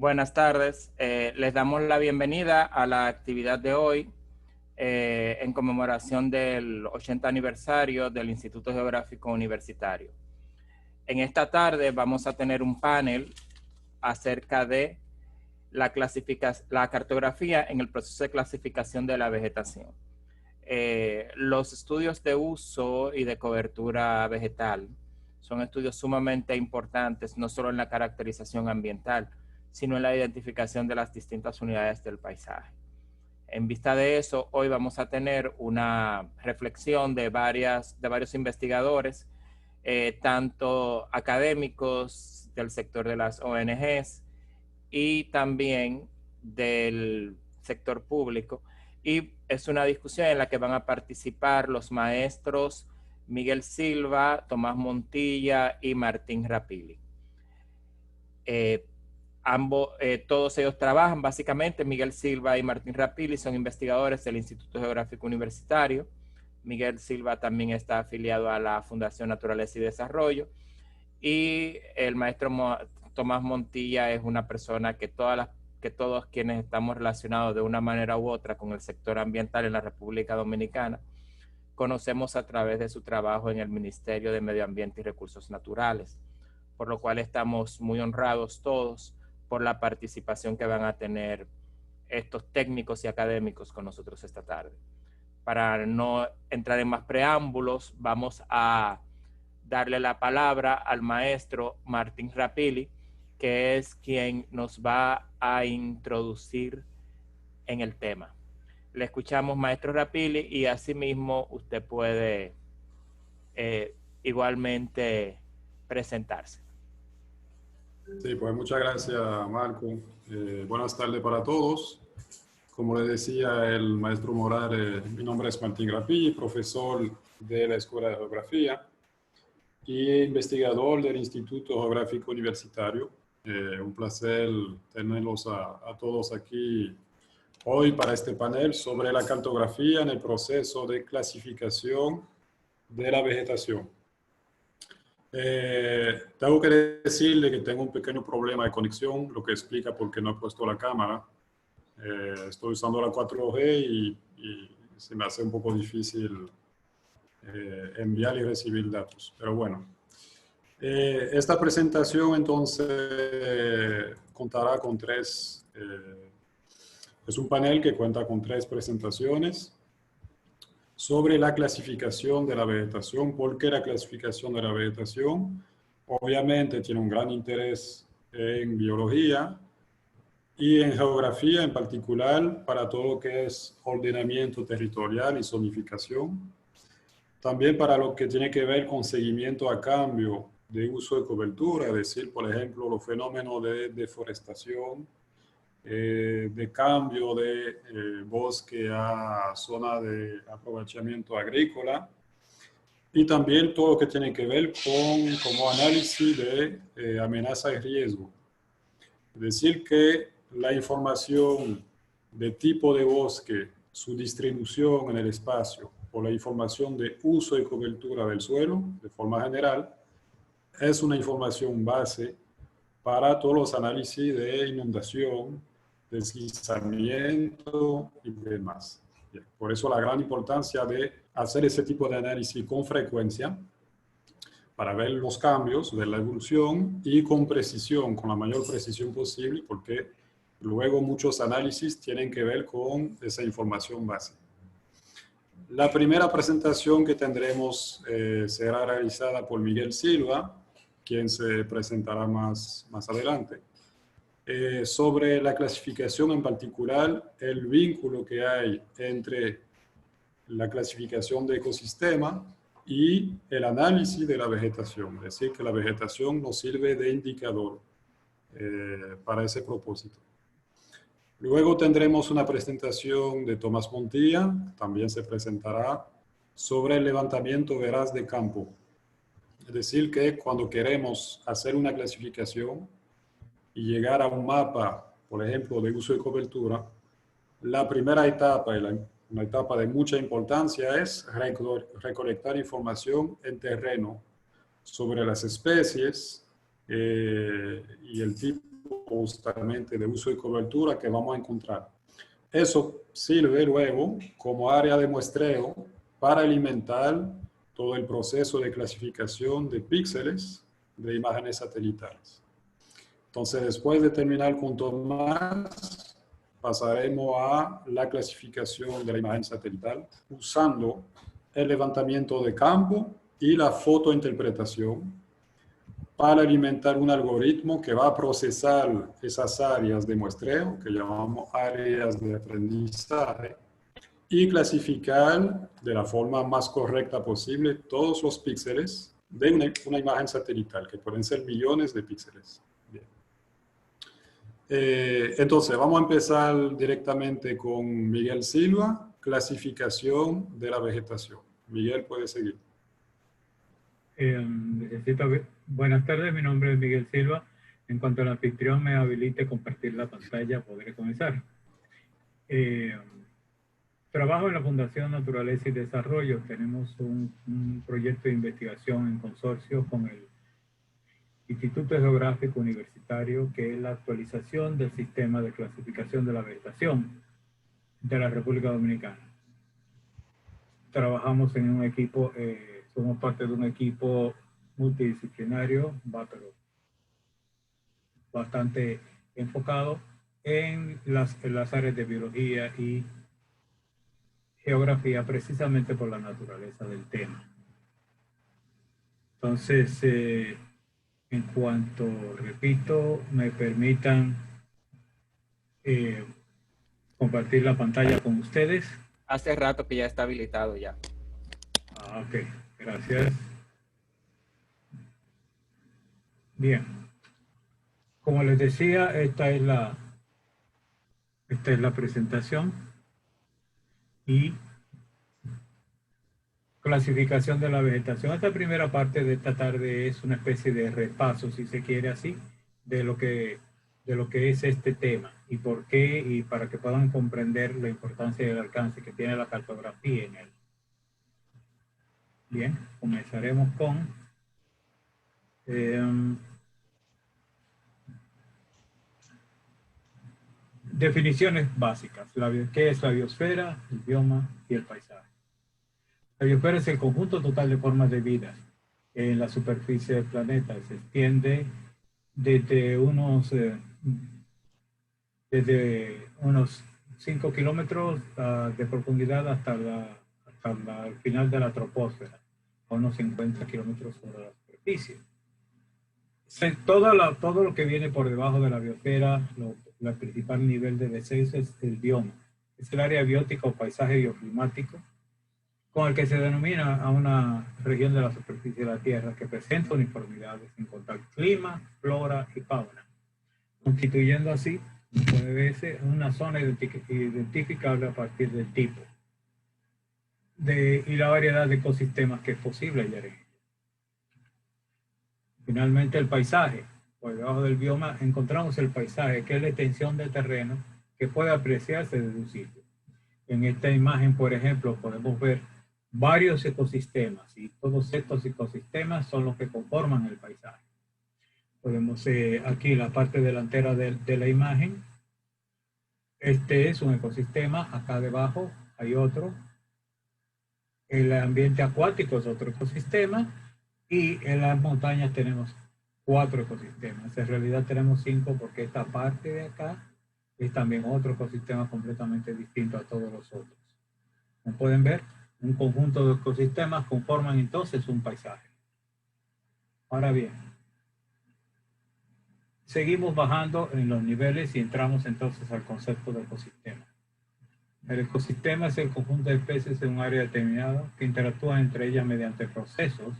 Buenas tardes. Les damos la bienvenida a la actividad de hoy en conmemoración del 80 aniversario del Instituto Geográfico Universitario. En esta tarde vamos a tener un panel acerca de la cartografía en el proceso de clasificación de la vegetación. Los estudios de uso y de cobertura vegetal son estudios sumamente importantes, no solo en la caracterización ambiental, sino en la identificación de las distintas unidades del paisaje. En vista de eso, hoy vamos a tener una reflexión de varios investigadores, tanto académicos del sector de las ONGs y también del sector público. Y es una discusión en la que van a participar los maestros Miguel Silva, Tomás Montilla y Martín Rapili. Todos ellos trabajan básicamente. Miguel Silva y Martín Rapili son investigadores del Instituto Geográfico Universitario. Miguel Silva también está afiliado a la Fundación Naturaleza y Desarrollo. Y el maestro Tomás Montilla es una persona que todos quienes estamos relacionados de una manera u otra con el sector ambiental en la República Dominicana conocemos a través de su trabajo en el Ministerio de Medio Ambiente y Recursos Naturales, por lo cual estamos muy honrados todos por la participación que van a tener estos técnicos y académicos con nosotros esta tarde. Para no entrar en más preámbulos, vamos a darle la palabra al maestro Martín Rapili, que es quien nos va a introducir en el tema. Le escuchamos, maestro Rapili, y asimismo usted puede igualmente presentarse. Sí, pues muchas gracias, Marco. Buenas tardes para todos. Como le decía el maestro Morales, mi nombre es Martín Rapili, profesor de la Escuela de Geografía y investigador del Instituto Geográfico Universitario. Un placer tenerlos a todos aquí hoy para este panel sobre la cartografía en el proceso de clasificación de la vegetación. Tengo que decirle que tengo un pequeño problema de conexión, lo que explica por qué no he puesto la cámara. Estoy usando la 4G y se me hace un poco difícil enviar y recibir datos. Pero bueno, esta presentación entonces contará con es un panel que cuenta con 3 presentaciones sobre la clasificación de la vegetación. ¿Por qué la clasificación de la vegetación? Obviamente tiene un gran interés en biología y en geografía en particular para todo lo que es ordenamiento territorial y zonificación. También para lo que tiene que ver con seguimiento a cambio de uso de cobertura, es decir, por ejemplo, los fenómenos de deforestación, de cambio de bosque a zona de aprovechamiento agrícola, y también todo lo que tiene que ver con como análisis de amenaza y riesgo. Es decir, que la información de tipo de bosque, su distribución en el espacio o la información de uso y cobertura del suelo, de forma general, es una información base para todos los análisis de inundación, deslizamiento y demás. Por eso la gran importancia de hacer ese tipo de análisis con frecuencia para ver los cambios de la evolución y con precisión, con la mayor precisión posible, porque luego muchos análisis tienen que ver con esa información base. La primera presentación que tendremos será realizada por Miguel Silva, quien se presentará más adelante. Sobre la clasificación en particular, el vínculo que hay entre la clasificación de ecosistema y el análisis de la vegetación. Es decir, que la vegetación nos sirve de indicador para ese propósito. Luego tendremos una presentación de Tomás Montilla, también se presentará sobre el levantamiento veraz de campo. Es decir, que cuando queremos hacer una clasificación y llegar a un mapa, por ejemplo, de uso y cobertura, la primera etapa, una etapa de mucha importancia, es recolectar información en terreno sobre las especies y el tipo justamente de uso y cobertura que vamos a encontrar. Eso sirve luego como área de muestreo para alimentar todo el proceso de clasificación de píxeles de imágenes satelitales. Entonces, después de terminar con Tomás, pasaremos a la clasificación de la imagen satelital usando el levantamiento de campo y la fotointerpretación para alimentar un algoritmo que va a procesar esas áreas de muestreo, que llamamos áreas de aprendizaje, y clasificar de la forma más correcta posible todos los píxeles de una imagen satelital, que pueden ser millones de píxeles. Bien. Entonces, vamos a empezar directamente con Miguel Silva, clasificación de la vegetación. Miguel, puede seguir. Buenas tardes, mi nombre es Miguel Silva. En cuanto al anfitrión me habilite compartir la pantalla, podré comenzar. Trabajo en la Fundación Naturaleza y Desarrollo. Tenemos un proyecto de investigación en consorcio con el Instituto Geográfico Universitario, que es la actualización del sistema de clasificación de la vegetación de la República Dominicana. Trabajamos en un equipo, somos parte de un equipo multidisciplinario, pero bastante enfocado en las áreas de biología y geografía, precisamente por la naturaleza del tema. Entonces, en cuanto, repito, me permitan compartir la pantalla con ustedes. Hace rato que ya está habilitado ya. Ok, gracias. Bien. Como les decía, esta es la presentación y clasificación de la vegetación. Esta primera parte de esta tarde es una especie de repaso, si se quiere así, de lo que es este tema y por qué, y para que puedan comprender la importancia y el alcance que tiene la cartografía en él. Bien, comenzaremos con definiciones básicas. ¿Qué es la biosfera, el bioma y el paisaje? La biosfera es el conjunto total de formas de vida en la superficie del planeta. Se extiende desde unos 5 kilómetros de profundidad hasta el final de la troposfera, a unos 50 kilómetros sobre la superficie. Todo lo que viene por debajo de la biosfera, el principal nivel de descenso es el bioma. Es el área biótica o paisaje bioclimático con el que se denomina a una región de la superficie de la Tierra que presenta uniformidades en cuanto al clima, flora y fauna, constituyendo así, puede verse, una zona identificable a partir del tipo y la variedad de ecosistemas que es posible hallar en ella. Finalmente, el paisaje. Por debajo del bioma encontramos el paisaje, que es la extensión del terreno que puede apreciarse desde un sitio. En esta imagen, por ejemplo, podemos ver varios ecosistemas y todos estos ecosistemas son los que conforman el paisaje. Podemos aquí la parte delantera de la imagen. Este es un ecosistema, acá debajo hay otro. El ambiente acuático es otro ecosistema y en las montañas tenemos 4 ecosistemas. En realidad tenemos 5 porque esta parte de acá es también otro ecosistema completamente distinto a todos los otros. Como pueden ver, un conjunto de ecosistemas conforman entonces un paisaje. Ahora bien, seguimos bajando en los niveles y entramos entonces al concepto de ecosistema. El ecosistema es el conjunto de especies en un área determinada que interactúan entre ellas mediante procesos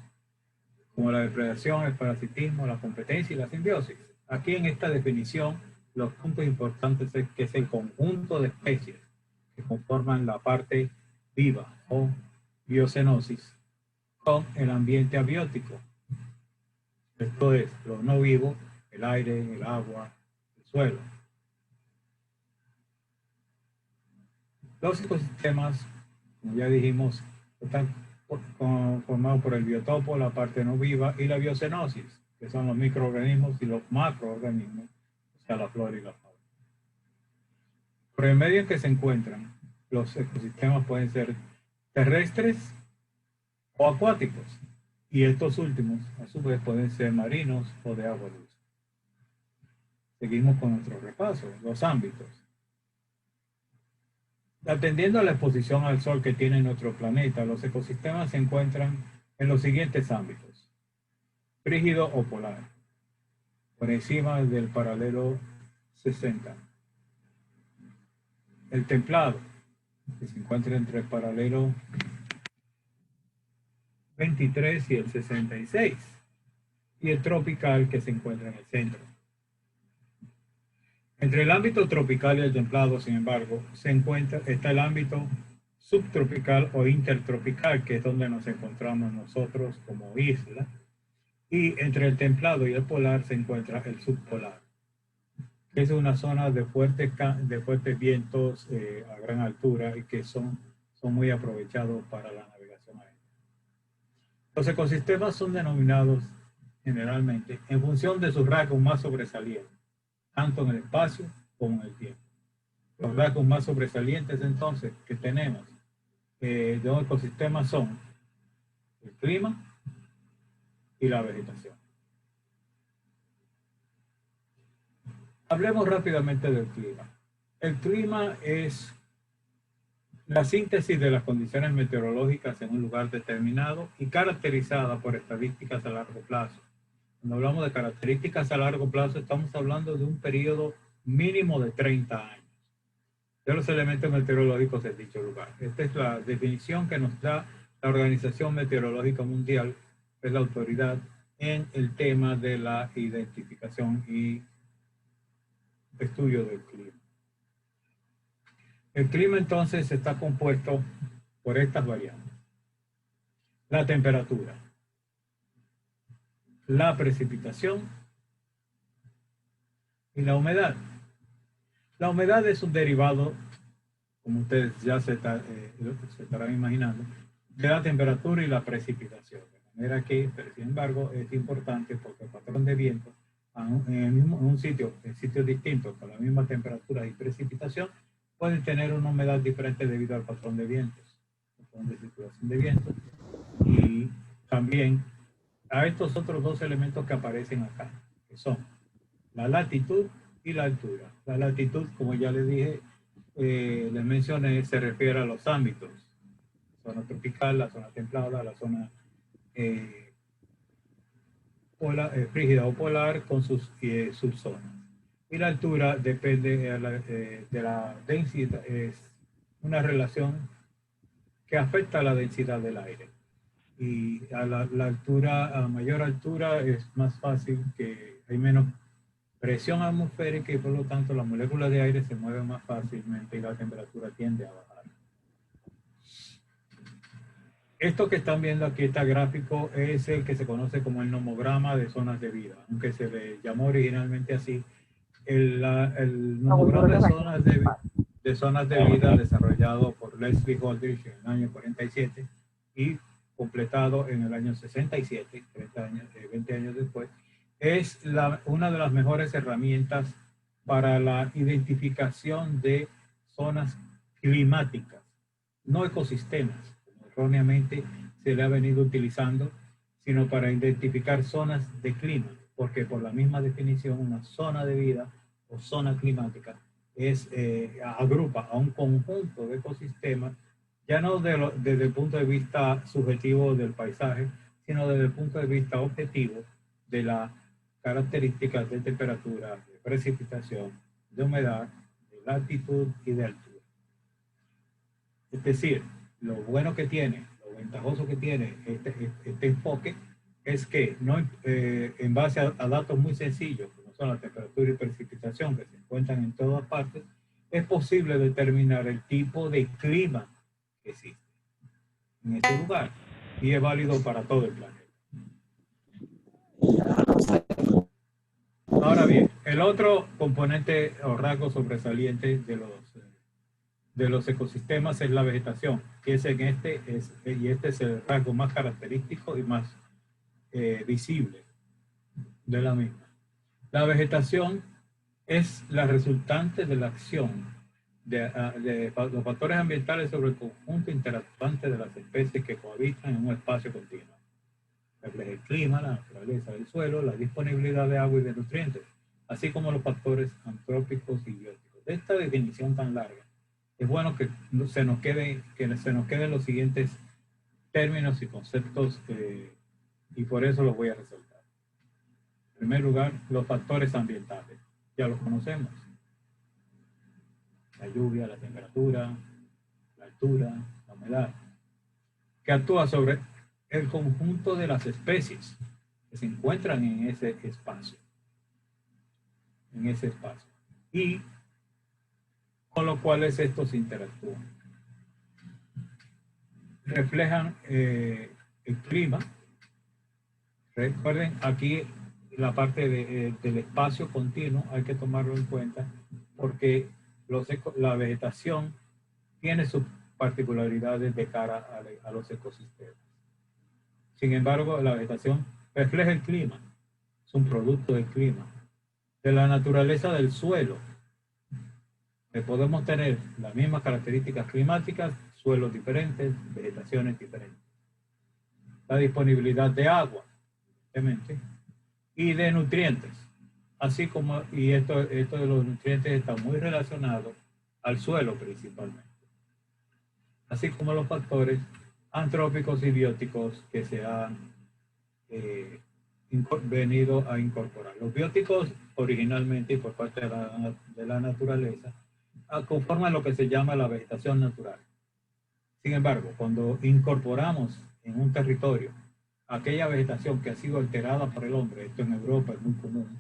como la depredación, el parasitismo, la competencia y la simbiosis. Aquí en esta definición, los puntos importantes es que es el conjunto de especies que conforman la parte viva o biocenosis con el ambiente abiótico. Esto es lo no vivo, el aire, el agua, el suelo. Los ecosistemas, como ya dijimos, están formados por el biotopo, la parte no viva y la biocenosis, que son los microorganismos y los macroorganismos, o a la flora y la fauna. Por el medio en que se encuentran, los ecosistemas pueden ser terrestres o acuáticos, y estos últimos, a su vez, pueden ser marinos o de agua dulce. Seguimos con nuestro repaso, los ámbitos. Atendiendo a la exposición al sol que tiene nuestro planeta, los ecosistemas se encuentran en los siguientes ámbitos: frígido o polar, por encima del paralelo 60. El templado, que se encuentra entre el paralelo 23 y el 66. Y el tropical, que se encuentra en el centro. Entre el ámbito tropical y el templado, sin embargo, está el ámbito subtropical o intertropical, que es donde nos encontramos nosotros como isla. Y entre el templado y el polar se encuentra el subpolar, que es una zona de fuertes vientos a gran altura y que son muy aprovechados para la navegación aérea. Los ecosistemas son denominados generalmente en función de sus rasgos más sobresalientes, tanto en el espacio como en el tiempo. Los rasgos más sobresalientes entonces que tenemos de un ecosistema son el clima y la vegetación. Hablemos rápidamente del clima. El clima es la síntesis de las condiciones meteorológicas en un lugar determinado y caracterizada por estadísticas a largo plazo. Cuando hablamos de características a largo plazo, estamos hablando de un periodo mínimo de 30 años de los elementos meteorológicos en dicho lugar. Esta es la definición que nos da la Organización Meteorológica Mundial, que es la autoridad en el tema de la identificación y estudio del clima. El clima entonces está compuesto por estas variables: la temperatura, la precipitación y la humedad. La humedad es un derivado, como ustedes ya se estarán imaginando, de la temperatura y la precipitación. De manera que, pero sin embargo, es importante porque el patrón de viento en sitios distintos con la misma temperatura y precipitación pueden tener una humedad diferente debido al patrón de vientos, patrón de circulación de vientos, y también a estos otros dos elementos que aparecen acá, que son la latitud y la altura. La latitud, como ya les dije, les mencioné, se refiere a los ámbitos: la zona tropical, la zona templada, la zona frígida o polar con sus subzonas. Y la altura depende de la densidad, es una relación que afecta a la densidad del aire. Y a la altura, a mayor altura es más fácil, que hay menos presión atmosférica y por lo tanto las moléculas de aire se mueven más fácilmente y la temperatura tiende a bajar. Esto que están viendo aquí, este gráfico, es el que se conoce como el nomograma de zonas de vida, aunque se le llamó originalmente así. El nomograma de zonas de vida desarrollado por Leslie Holdridge en el año 47 y completado en el año 67, 20 años después, es una de las mejores herramientas para la identificación de zonas climáticas, no ecosistemas, como erróneamente se le ha venido utilizando, sino para identificar zonas de clima, porque por la misma definición una zona de vida o zona climática agrupa a un conjunto de ecosistemas, ya no desde el punto de vista subjetivo del paisaje, sino desde el punto de vista objetivo de las características de temperatura, de precipitación, de humedad, de latitud y de altura. Es decir, lo bueno que tiene, lo ventajoso que tiene este enfoque es que en base a datos muy sencillos, como son la temperatura y precipitación que se encuentran en todas partes, es posible determinar el tipo de clima que existe en ese lugar y es válido para todo el planeta. Ahora bien, el otro componente o rasgo sobresaliente de los ecosistemas es la vegetación, que este es el rasgo más característico y más visible de la misma. La vegetación es la resultante de la acción de los factores ambientales sobre el conjunto interactuante de las especies que cohabitan en un espacio continuo. Refleja el clima, la naturaleza del suelo, la disponibilidad de agua y de nutrientes, así como los factores antrópicos y bióticos. De esta definición tan larga, es bueno que se nos queden los siguientes términos y conceptos, y por eso los voy a resaltar. En primer lugar, los factores ambientales. Ya los conocemos. La lluvia, la temperatura, la altura, la humedad, que actúa sobre el conjunto de las especies que se encuentran en ese espacio. Y con los cuales estos interactúan. Reflejan el clima. Recuerden, aquí la parte del espacio continuo hay que tomarlo en cuenta porque la vegetación tiene sus particularidades de cara a los ecosistemas. Sin embargo, la vegetación refleja el clima, es un producto del clima, de la naturaleza del suelo. Podemos tener las mismas características climáticas, suelos diferentes, vegetaciones diferentes. La disponibilidad de agua, obviamente, y de nutrientes, así como, y esto de los nutrientes está muy relacionado al suelo principalmente, así como los factores antrópicos y bióticos que se han venido a incorporar. Los bióticos originalmente y por parte de la naturaleza conforman lo que se llama la vegetación natural. Sin embargo, cuando incorporamos en un territorio aquella vegetación que ha sido alterada por el hombre, esto en Europa es muy común,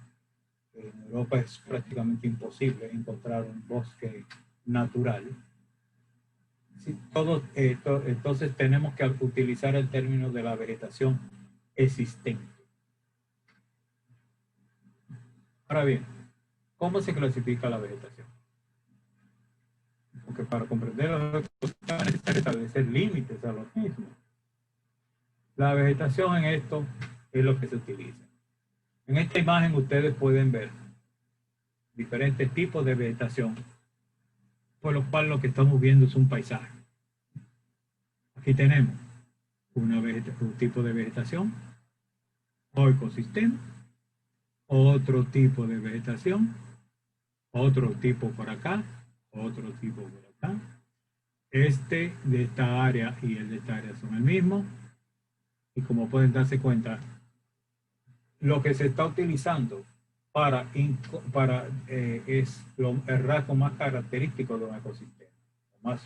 en Europa es prácticamente imposible encontrar un bosque natural. Sí, entonces tenemos que utilizar el término de la vegetación existente. Ahora bien, ¿cómo se clasifica la vegetación? Porque para comprender la vegetación es necesario establecer límites a los mismos. La vegetación en esto es lo que se utiliza. En esta imagen ustedes pueden ver diferentes tipos de vegetación, por lo cual lo que estamos viendo es un paisaje. Aquí tenemos un tipo de vegetación o ecosistema, otro tipo de vegetación, otro tipo por acá, otro tipo por acá. Este de esta área y el de esta área son el mismo. Y como pueden darse cuenta, lo que se está utilizando es el rasgo más característico de un ecosistema, más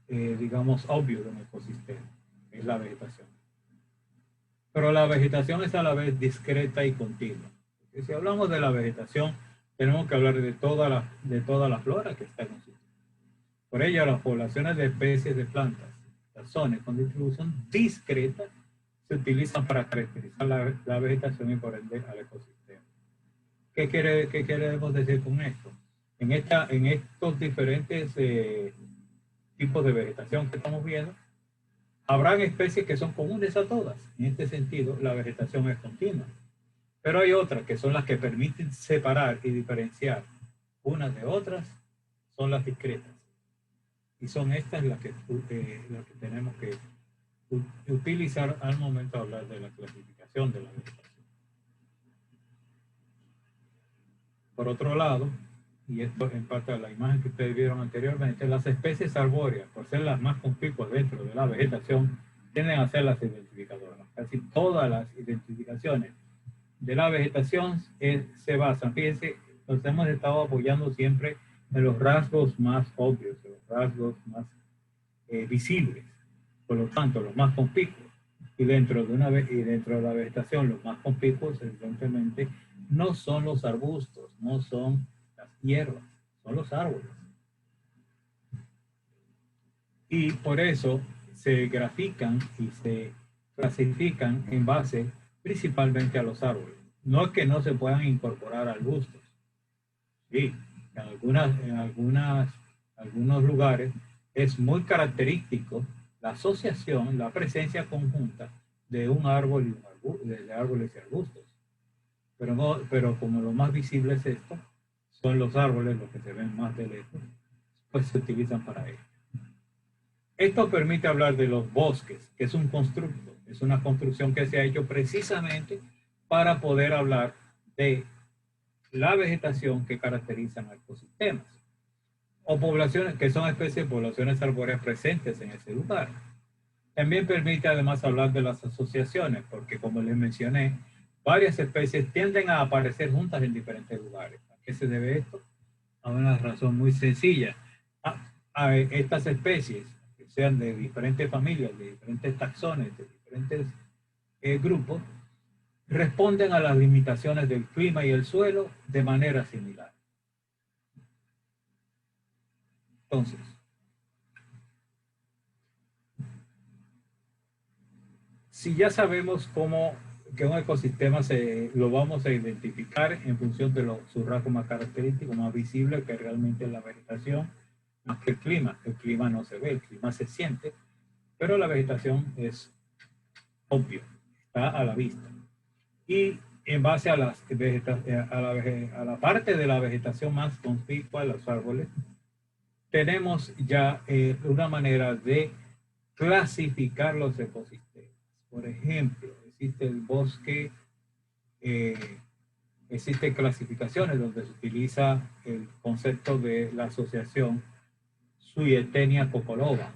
digamos obvio de un ecosistema, es la vegetación. Pero la vegetación es a la vez discreta y continua. Porque si hablamos de la vegetación, tenemos que hablar de toda la flora que está en un sitio. Por ello, las poblaciones de especies de plantas, zonas con distribución discreta, se utilizan para caracterizar la vegetación y por ende al ecosistema. ¿Qué queremos decir con esto? En estos diferentes tipos de vegetación que estamos viendo, habrán especies que son comunes a todas. En este sentido, la vegetación es continua. Pero hay otras que son las que permiten separar y diferenciar unas de otras, son las discretas. Y son estas las que tenemos que utilizar al momento de hablar de la clasificación de la vegetación. Por otro lado, y esto en parte de la imagen que ustedes vieron anteriormente, las especies arbóreas, por ser las más conspicuas dentro de la vegetación, tienden a ser las identificadoras. Casi todas las identificaciones de la vegetación se basan, fíjense, nos hemos estado apoyando siempre en los rasgos más obvios, en los rasgos más visibles, por lo tanto los más conspicuos. Y dentro de la vegetación los más conspicuos evidentemente no son los arbustos, no son las hierbas, son los árboles. Y por eso se grafican y se clasifican en base principalmente a los árboles. No es que no se puedan incorporar arbustos. Sí, en algunos lugares es muy característico la asociación, la presencia conjunta de un árbol de árboles y arbustos. pero como lo más visible es esto, son los árboles los que se ven más de lejos, pues se utilizan para ello. Esto permite hablar de los bosques, que es un constructo, es una construcción que se ha hecho precisamente para poder hablar de la vegetación que caracterizan a ecosistemas o poblaciones que son especies de poblaciones arbóreas presentes en ese lugar. También permite además hablar de las asociaciones, porque como les mencioné, varias especies tienden a aparecer juntas en diferentes lugares. ¿A qué se debe esto? A una razón muy sencilla. A estas especies, que sean de diferentes familias, de diferentes taxones, de diferentes grupos, responden a las limitaciones del clima y el suelo de manera similar. Entonces, si ya sabemos cómo que un ecosistema lo vamos a identificar en función de su rasgo más característico, más visible, que realmente es la vegetación, más que el clima. El clima no se ve, el clima se siente, pero la vegetación es obvio, está a la vista. Y en base a, a la parte de la vegetación más conspicua, los árboles, tenemos ya una manera de clasificar los ecosistemas. Por ejemplo, existe el bosque, existen clasificaciones donde se utiliza el concepto de la asociación Suyetenia cocoloba,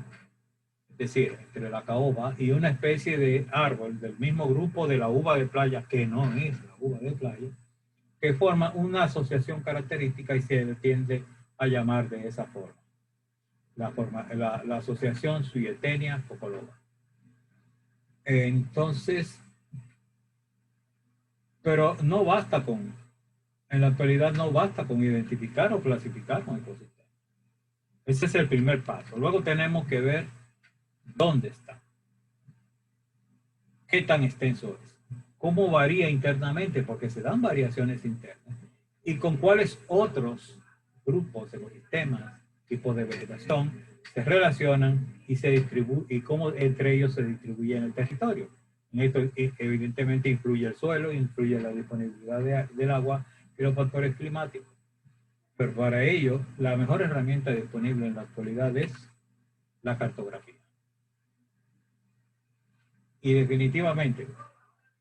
es decir, entre la caoba y una especie de árbol del mismo grupo de la uva de playa, que no es la uva de playa, que forma una asociación característica y se tiende a llamar de esa forma. La asociación Suyetenia cocoloba. Entonces, pero no basta en la actualidad no basta con identificar o clasificar un ecosistema. Ese es el primer paso. Luego tenemos que ver dónde está, qué tan extenso es, cómo varía internamente, porque se dan variaciones internas, y con cuáles otros grupos, ecosistemas, tipos de vegetación se relacionan y se distribuyen, y cómo entre ellos se distribuyen el territorio. En esto evidentemente influye el suelo, influye la disponibilidad del agua y los factores climáticos. Pero para ello, la mejor herramienta disponible en la actualidad es la cartografía. Y definitivamente,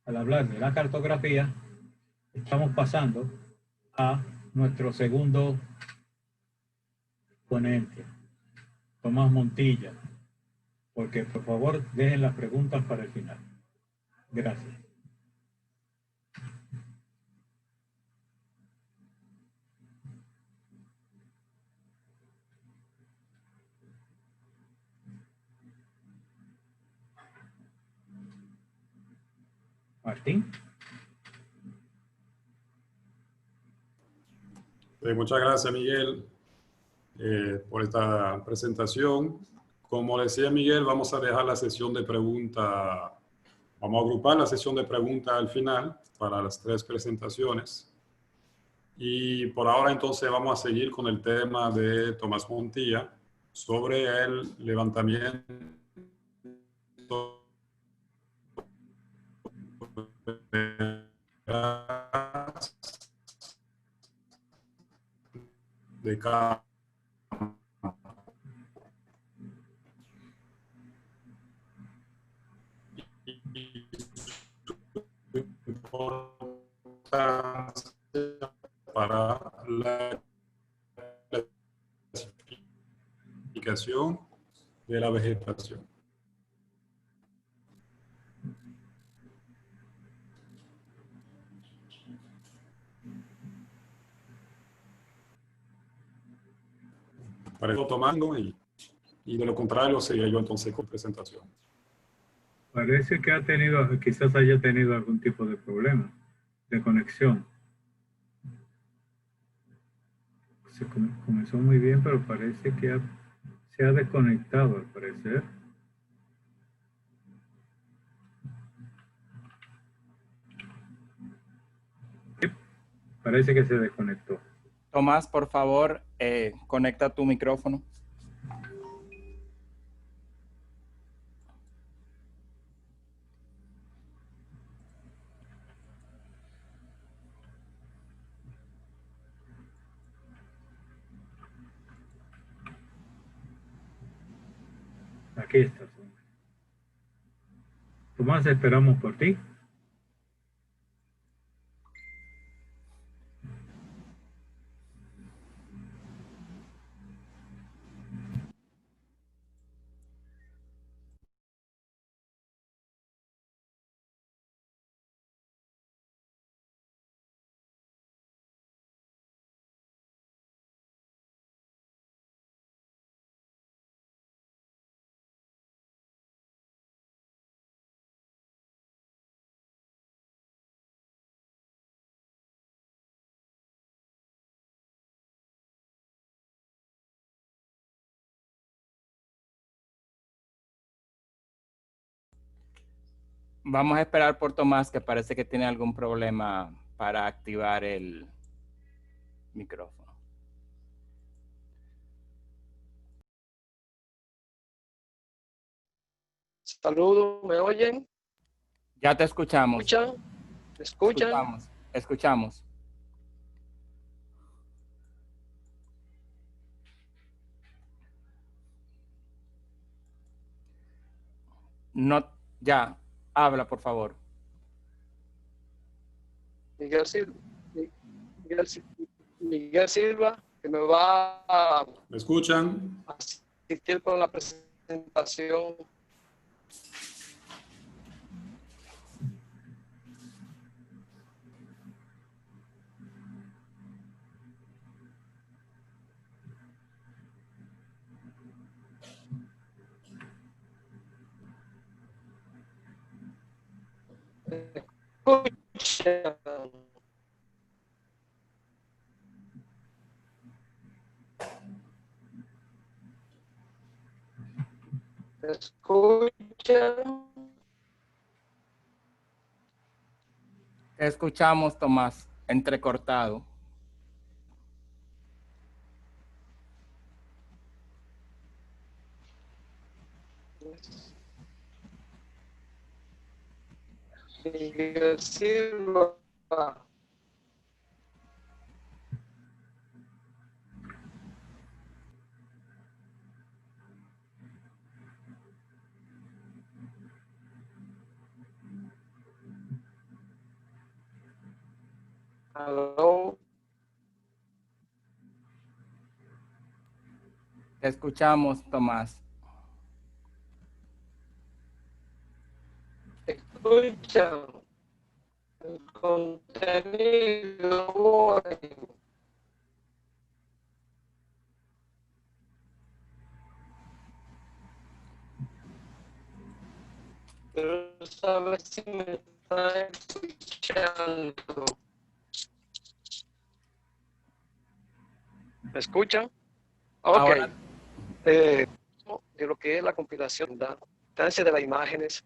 al hablar de la cartografía, estamos pasando a nuestro segundo ponente, Tomás Montilla, porque por favor dejen las preguntas para el final. Gracias. Martín. Muchas gracias, Miguel, por esta presentación. Como decía Miguel, vamos a dejar la sesión de preguntas, vamos a agrupar la sesión de preguntas al final para las 3 presentaciones. Y por ahora entonces vamos a seguir con el tema de Tomás Montilla sobre el levantamiento de cada para la clasificación de la vegetación. Para eso tomando y de lo contrario seguiré yo entonces con presentación. Parece que ha tenido, quizás haya tenido algún tipo de problema de conexión. Se comenzó muy bien, pero parece que se ha desconectado al parecer. Parece que se desconectó. Tomás, por favor, conecta tu micrófono. orquestas. Tomás, esperamos por ti. Vamos a esperar por Tomás, que parece que tiene algún problema para activar el micrófono. Saludos, ¿me oyen? Ya te escuchamos. ¿Escuchan? ¿Me escuchan? Escuchamos. No, ya, habla, por favor. Miguel Silva, Miguel Silva, que me va a ¿Me escuchan? asistir con la presentación. Escuchan. ¿Escuchan? Te escuchamos, Tomás, entrecortado. Miguel Silva. Aló. Te escuchamos, Tomás. Escuchan. El contenido hoy. Pero sabes si me está escuchando. ¿Me escuchan? Ok. Ahora, De lo que es la compilación, la importancia de las imágenes.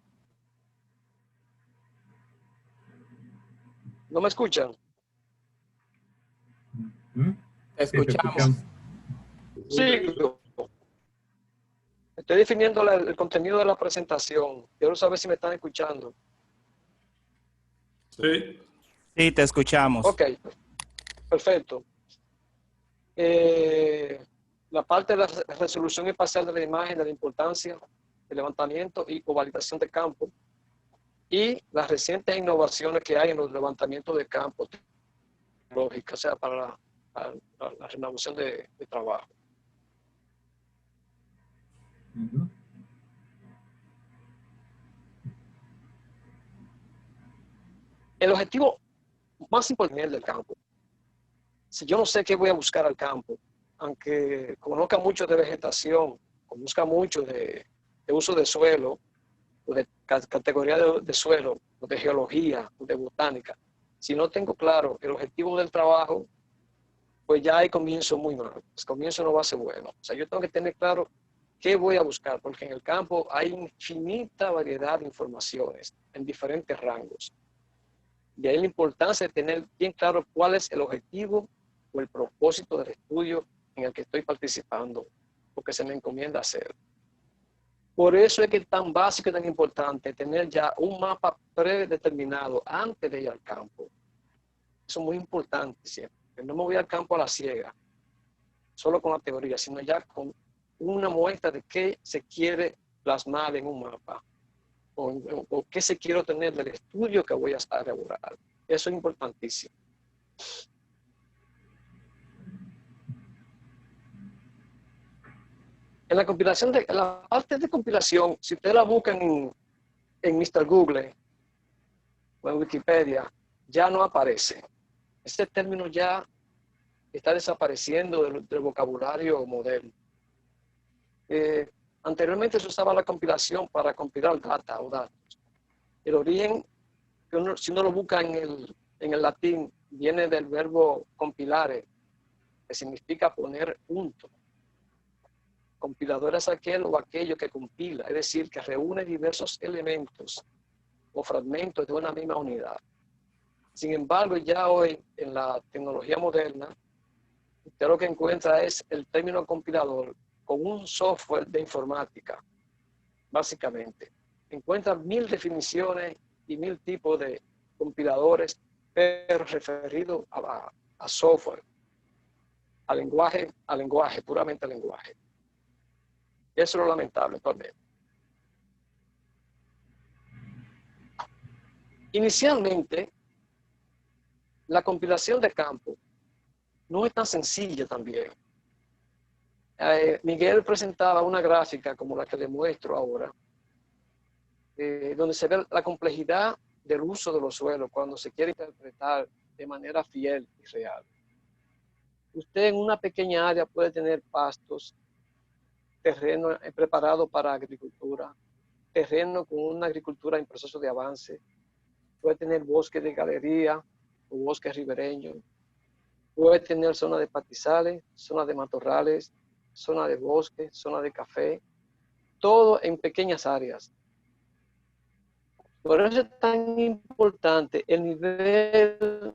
¿No me escuchan? ¿Mm? te escuchamos. Sí. Estoy definiendo el contenido de la presentación. Quiero saber si me están escuchando. Sí. Sí, te escuchamos. Ok, perfecto. La parte de la resolución espacial de la imagen, de la importancia, el levantamiento y o validación de campo, y las recientes innovaciones que hay en los levantamientos de campo lógica, o sea, para la renovación de trabajo. Ujú. El objetivo más importante del campo. Si yo no sé qué voy a buscar al campo, aunque conozca mucho de vegetación, conozca mucho de uso de suelo, o de categoría de suelo, o de geología, o de botánica, si no tengo claro el objetivo del trabajo, pues ya ahí comienzo muy mal. El comienzo no va a ser bueno. O sea, yo tengo que tener claro qué voy a buscar, porque en el campo hay infinita variedad de informaciones en diferentes rangos. De ahí la importancia de tener bien claro cuál es el objetivo o el propósito del estudio en el que estoy participando, porque se me encomienda hacer. Por eso es que es tan básico y tan importante tener ya un mapa predeterminado antes de ir al campo. Eso es muy importante siempre. No me voy al campo a la ciega, solo con la teoría, sino ya con una muestra de qué se quiere plasmar en un mapa, o qué se quiero tener del estudio que voy a elaborar. Eso es importantísimo. En la compilación, en la parte de compilación, si ustedes la buscan en Mr. Google o en Wikipedia, ya no aparece. Este término ya está desapareciendo del vocabulario moderno. Anteriormente se usaba la compilación para compilar data o datos. El origen, si uno lo busca en el latín, viene del verbo compilare, que significa poner punto. Compilador es aquel o aquello que compila, es decir, que reúne diversos elementos o fragmentos de una misma unidad. Sin embargo, ya hoy en la tecnología moderna, usted lo que encuentra es el término compilador con un software de informática, básicamente. Encuentra 1000 definiciones y 1000 tipos de compiladores, pero referidos a software, a lenguaje, puramente al lenguaje. Eso es lo lamentable actualmente. Inicialmente, la compilación de campo no es tan sencilla también. Miguel presentaba una gráfica como la que le muestro ahora, donde se ve la complejidad del uso de los suelos cuando se quiere interpretar de manera fiel y real. Usted en una pequeña área puede tener pastos, terreno preparado para agricultura, terreno con una agricultura en proceso de avance, puede tener bosques de galería o bosques ribereños, puede tener zona de pastizales, zona de matorrales, zona de bosque, zona de café, todo en pequeñas áreas. Por eso es tan importante el nivel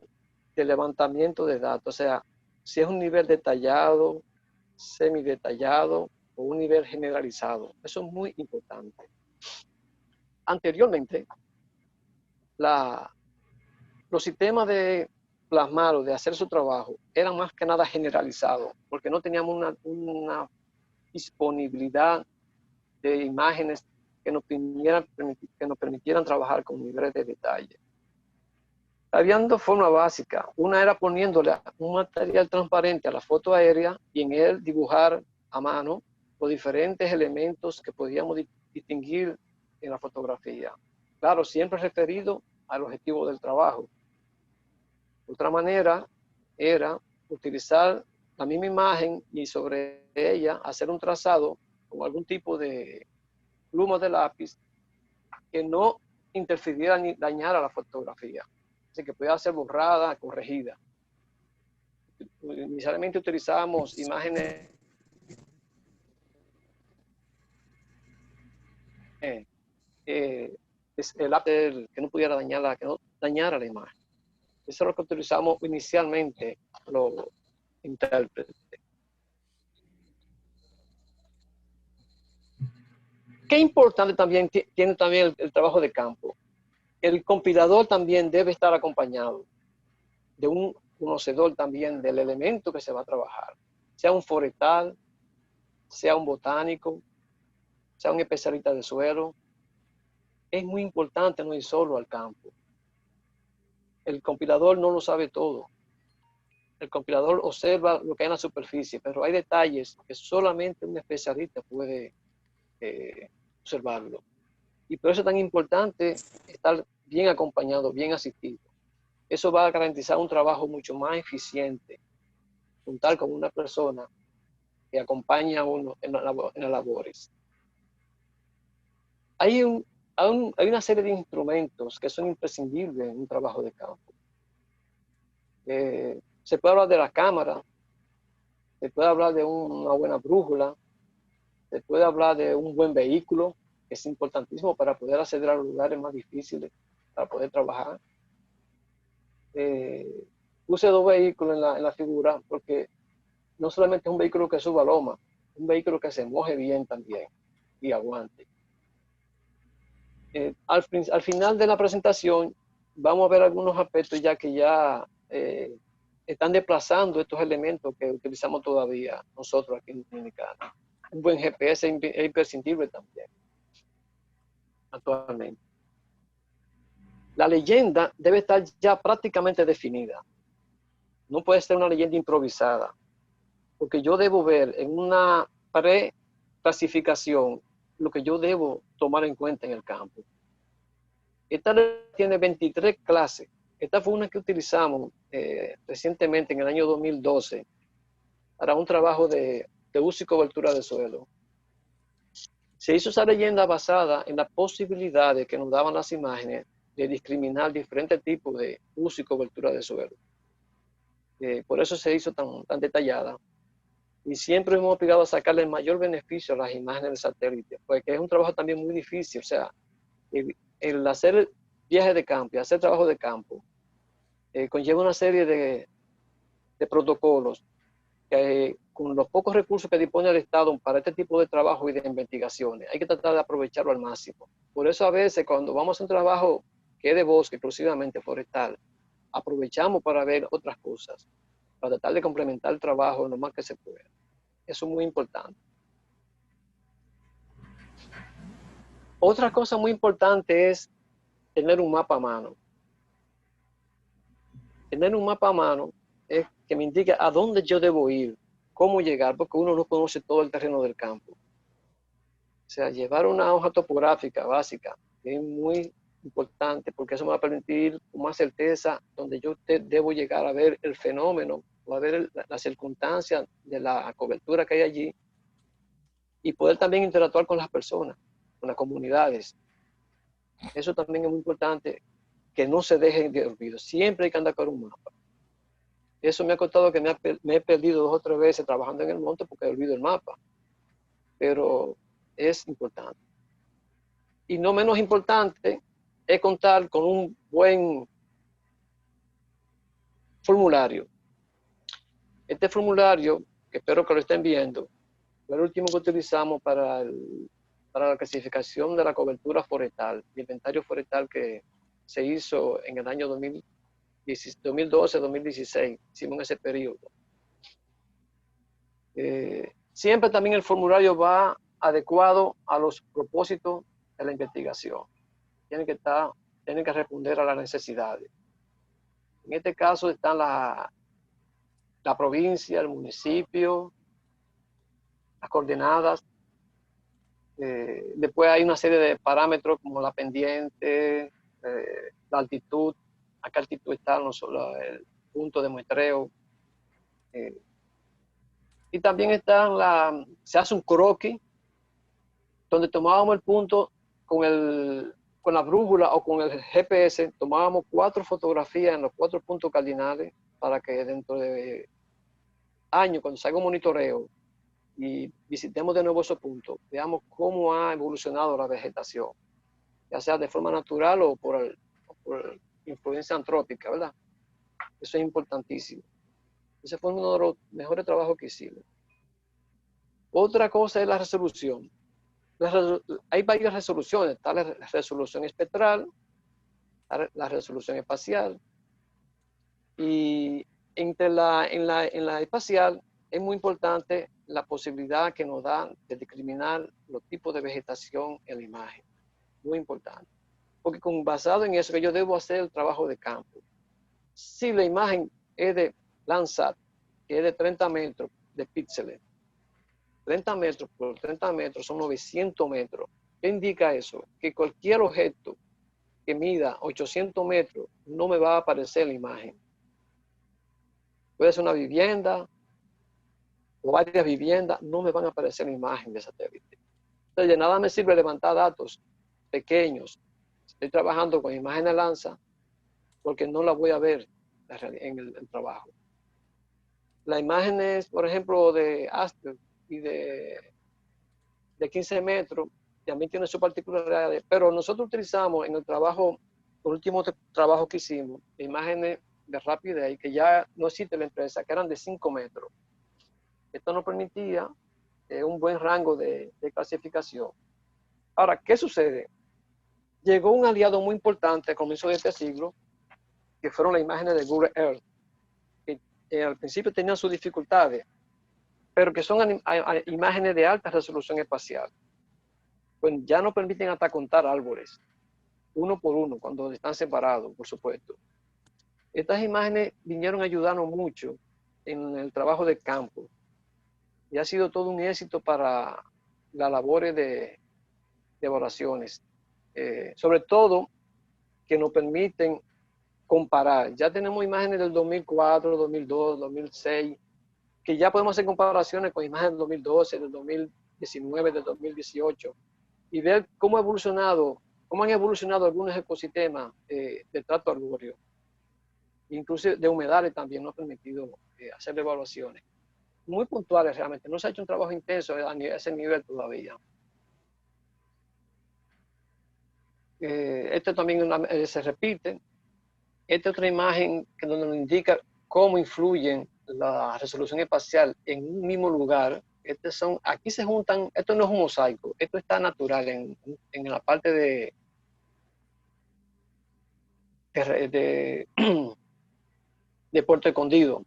de levantamiento de datos, o sea, si es un nivel detallado, semidetallado o un nivel generalizado. Eso es muy importante. Anteriormente, los sistemas de plasmar o de hacer su trabajo eran más que nada generalizados, porque no teníamos una disponibilidad de imágenes que nos permitieran trabajar con niveles de detalle. Habían dos formas básicas. Una era poniéndole un material transparente a la foto aérea y en él dibujar a mano los diferentes elementos que podíamos distinguir en la fotografía. Claro, siempre referido al objetivo del trabajo. Otra manera era utilizar la misma imagen y sobre ella hacer un trazado con algún tipo de pluma de lápiz que no interfiriera ni dañara la fotografía. Así que podía ser borrada, corregida. Inicialmente utilizábamos imágenes el lápiz que no pudiera dañarla, que no dañara la imagen. Eso es lo que utilizamos inicialmente los intérpretes. Qué importante también tiene también el trabajo de campo. El compilador también debe estar acompañado de un conocedor también del elemento que se va a trabajar, sea un forestal, sea un botánico, sea un especialista de suelo. Es muy importante no ir solo al campo. El compilador no lo sabe todo. El compilador observa lo que hay en la superficie, pero hay detalles que solamente un especialista puede observarlo. Y por eso es tan importante estar bien acompañado, bien asistido. Eso va a garantizar un trabajo mucho más eficiente, contar con una persona que acompaña a uno en las labores. Hay una serie de instrumentos que son imprescindibles en un trabajo de campo. Se puede hablar de la cámara, se puede hablar de una buena brújula, se puede hablar de un buen vehículo, que es importantísimo para poder acceder a los lugares más difíciles, para poder trabajar. Puse dos vehículos en la figura porque no solamente es un vehículo que suba loma, un vehículo que se moje bien también y aguante. Al final de la presentación vamos a ver algunos aspectos ya que están desplazando estos elementos que utilizamos todavía nosotros aquí en Dominicana. Un buen GPS es imprescindible también. actualmente. La leyenda debe estar ya prácticamente definida. No puede ser una leyenda improvisada, porque yo debo ver en una pre-clasificación lo que yo debo tomar en cuenta en el campo. Esta tiene 23 clases. Esta fue una que utilizamos recientemente en el año 2012 para un trabajo de uso y cobertura de suelo. Se hizo esa leyenda basada en las posibilidades que nos daban las imágenes de discriminar diferentes tipos de uso y cobertura de suelo. Por eso se hizo tan detallada. Y siempre hemos obligado a sacarle el mayor beneficio a las imágenes del satélite, porque es un trabajo también muy difícil. O sea, el hacer viajes de campo y hacer trabajo de campo conlleva una serie de protocolos que con los pocos recursos que dispone el Estado para este tipo de trabajo y de investigaciones, hay que tratar de aprovecharlo al máximo. Por eso a veces cuando vamos a un trabajo que es de bosque, exclusivamente forestal, aprovechamos para ver otras cosas, para tratar de complementar el trabajo lo más que se pueda. Eso es muy importante. Otra cosa muy importante es tener un mapa a mano. Tener un mapa a mano es que me indique a dónde yo debo ir, cómo llegar, porque uno no conoce todo el terreno del campo. O sea, llevar una hoja topográfica básica es muy importante porque eso me va a permitir con más certeza donde yo debo llegar a ver el fenómeno o a ver la circunstancia de la cobertura que hay allí y poder también interactuar con las personas, con las comunidades. Eso también es muy importante, que no se dejen de olvido. Siempre hay que andar con un mapa. Eso me ha costado que me he perdido 2 o 3 veces trabajando en el monte porque olvido el mapa. Pero es importante. Y no menos importante es contar con un buen formulario. Este formulario, que espero que lo estén viendo, fue el último que utilizamos para la clasificación de la cobertura forestal, el inventario forestal que se hizo en el año 2012-2016, hicimos en ese periodo. Siempre también el formulario va adecuado a los propósitos de la investigación. Tienen que responder a las necesidades. En este caso están la provincia, el municipio, las coordenadas. Después hay una serie de parámetros como la pendiente, la altitud, a qué altitud está el punto de muestreo. Y también se hace un croquis donde tomábamos el punto con la brújula o con el GPS, tomábamos 4 fotografías en los 4 puntos cardinales para que dentro de años, cuando salga un monitoreo y visitemos de nuevo esos puntos, veamos cómo ha evolucionado la vegetación, ya sea de forma natural o por influencia antrópica, ¿verdad? Eso es importantísimo. Ese fue uno de los mejores trabajos que hicimos. Otra cosa es la resolución. Hay varias resoluciones. Está la resolución espectral, la resolución espacial. Y en la espacial es muy importante la posibilidad que nos da de discriminar los tipos de vegetación en la imagen. Muy importante. Porque basado en eso que yo debo hacer el trabajo de campo. Si la imagen es de Landsat, que es de 30 metros de píxeles, 30 metros por 30 metros son 900 metros. ¿Qué indica eso? Que cualquier objeto que mida 800 metros no me va a aparecer en la imagen. Puede ser una vivienda o varias viviendas, no me van a aparecer en la imagen de satélite. Entonces, de nada me sirve levantar datos pequeños. Estoy trabajando con imágenes Landsat porque no la voy a ver en el trabajo. Las imágenes, por ejemplo, de Aster y de 15 metros, también tiene sus particularidades, pero nosotros utilizamos en el trabajo, el último trabajo que hicimos, imágenes de rapidez, que ya no existe la empresa, que eran de 5 metros. Esto nos permitía un buen rango de clasificación. Ahora, ¿qué sucede? Llegó un aliado muy importante a comienzo de este siglo, que fueron las imágenes de Google Earth, que al principio tenían sus dificultades, pero que son imágenes de alta resolución espacial. pues ya no permiten hasta contar árboles, uno por uno, cuando están separados, por supuesto. Estas imágenes vinieron a ayudarnos mucho en el trabajo de campo y ha sido todo un éxito para las labores de evaluaciones. Sobre todo que nos permiten comparar. Ya tenemos imágenes del 2004, 2002, 2006, que ya podemos hacer comparaciones con imágenes del 2012, del 2019, del 2018 y ver cómo han evolucionado algunos ecosistemas de trato arbóreo. Incluso de humedales también nos ha permitido hacer evaluaciones muy puntuales realmente. No se ha hecho un trabajo intenso a ese nivel todavía. Esto también se repite. Esta es otra imagen que donde nos indica cómo influyen la resolución espacial en un mismo lugar. Aquí se juntan, esto no es un mosaico, esto está natural en la parte de Puerto Escondido,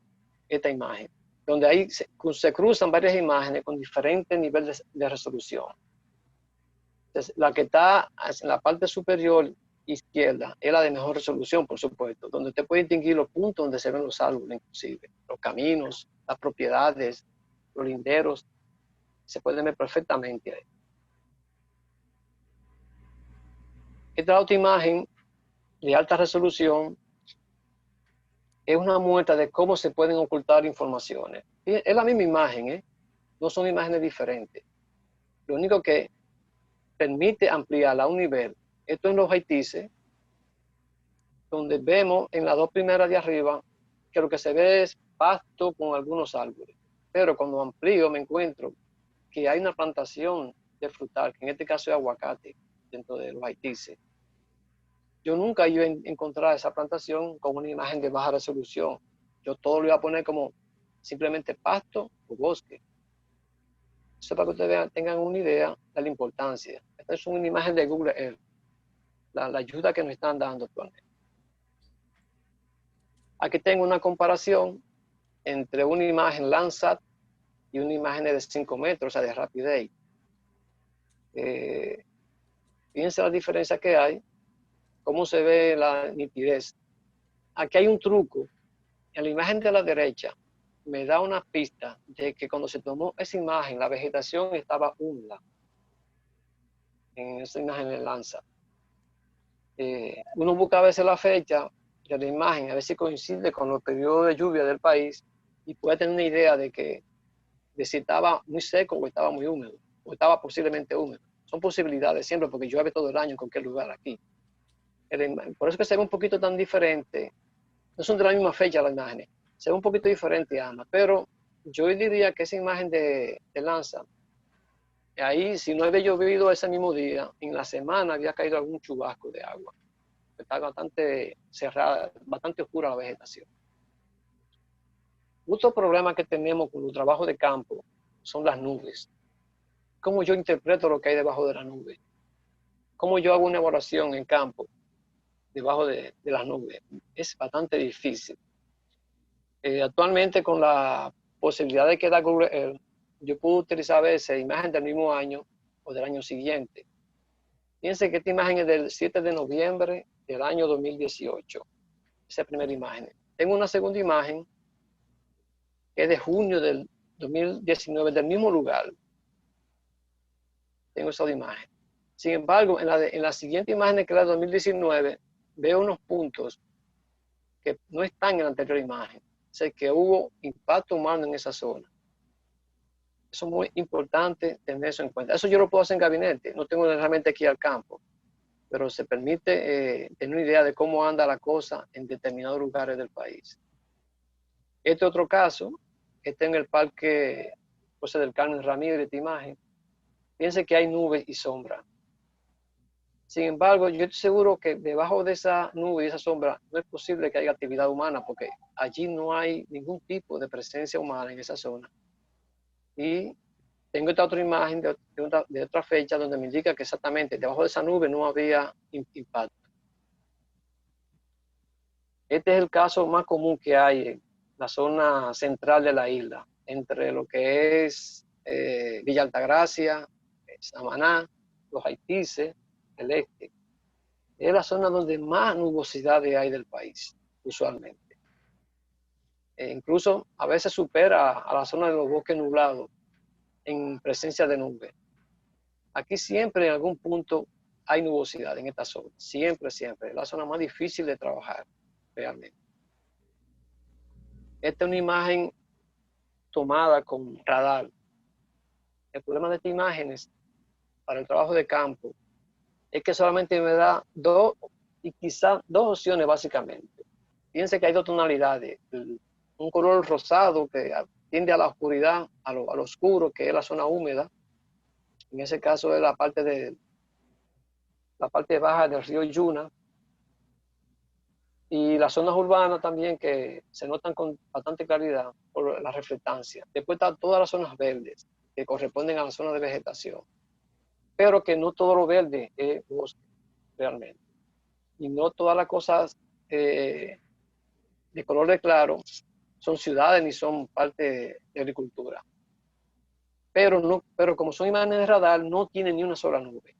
esta imagen, donde ahí se cruzan varias imágenes con diferentes niveles de resolución. Entonces, la que está en la parte superior izquierda es la de mejor resolución, por supuesto, donde usted puede distinguir los puntos donde se ven los árboles, inclusive, los caminos, las propiedades, los linderos, se pueden ver perfectamente ahí. Esta otra imagen de alta resolución es una muestra de cómo se pueden ocultar informaciones. Es la misma imagen, no son imágenes diferentes. Lo único que permite ampliarla a un nivel. Esto en los Haitises, donde vemos en las dos primeras de arriba que lo que se ve es pasto con algunos árboles. Pero cuando amplío me encuentro que hay una plantación de frutal, que en este caso es aguacate, dentro de los Haitises. Yo nunca iba a encontrar esa plantación con una imagen de baja resolución. Yo todo lo iba a poner como simplemente pasto o bosque. Eso para que ustedes tengan una idea de la importancia. Esta es una imagen de Google Earth, la ayuda que nos están dando actualmente. Aquí tengo una comparación entre una imagen Landsat y una imagen de 5 metros, o sea, de RapidAid. Fíjense la diferencia que hay, cómo se ve la nitidez. Aquí hay un truco. En la imagen de la derecha me da una pista de que cuando se tomó esa imagen, la vegetación estaba húmeda. En esa imagen de Landsat. Uno busca a veces la fecha de la imagen, a ver si coincide con los periodos de lluvia del país y puede tener una idea de si estaba muy seco o estaba muy húmedo, o estaba posiblemente húmedo. Son posibilidades siempre porque llueve todo el año en cualquier lugar aquí. Por eso que se ve un poquito tan diferente. No son de la misma fecha las imágenes, se ve un poquito diferente ambas, pero yo diría que esa imagen de Landsat, ahí si no había llovido ese mismo día, en la semana había caído algún chubasco de agua. Está bastante cerrada, bastante oscura la vegetación. Otro problema que tenemos con los trabajos de campo son las nubes. ¿Cómo yo interpreto lo que hay debajo de la nube? ¿Cómo yo hago una evaluación en campo debajo de las nubes? Es bastante difícil. Actualmente con la posibilidad de que da Google Earth, yo puedo utilizar a veces imagen del mismo año o del año siguiente. Fíjense que esta imagen es del 7 de noviembre del año 2018. Esa es la primera imagen. Tengo una segunda imagen que es de junio del 2019, del mismo lugar. Tengo esa imagen. Sin embargo, en la siguiente imagen, que es la de 2019, veo unos puntos que no están en la anterior imagen. O sea, que hubo impacto humano en esa zona. Eso es muy importante tener eso en cuenta. Eso yo lo puedo hacer en gabinete. No tengo realmente aquí al campo. Pero se permite tener una idea de cómo anda la cosa en determinados lugares del país. Este otro caso, este en el Parque José del Carmen Ramírez, esta imagen, fíjense que hay nubes y sombra. Sin embargo, yo estoy seguro que debajo de esa nube y esa sombra no es posible que haya actividad humana porque allí no hay ningún tipo de presencia humana en esa zona. Y tengo esta otra imagen de otra fecha donde me indica que exactamente debajo de esa nube no había impacto. Este es el caso más común que hay en la zona central de la isla, entre lo que es Villa Altagracia, Samaná, los Haitíes, el este. Es la zona donde más nubosidades hay del país, usualmente. Incluso a veces supera a la zona de los bosques nublados en presencia de nubes. Aquí siempre en algún punto hay nubosidad en esta zona. Siempre, siempre. Es la zona más difícil de trabajar, realmente. Esta es una imagen tomada con radar. El problema de estas imágenes para el trabajo de campo es que solamente me da dos opciones básicamente. Fíjense que hay dos tonalidades. Un color rosado que tiende a la oscuridad, a lo oscuro, que es la zona húmeda. En ese caso es la parte baja del río Yuna. Y las zonas urbanas también que se notan con bastante claridad por la reflectancia. Después están todas las zonas verdes que corresponden a la zona de vegetación. Pero que no todo lo verde es bosque realmente. Y no todas las cosas de color de claro son ciudades ni son parte de agricultura. Pero como son imágenes de radar, no tienen ni una sola nube.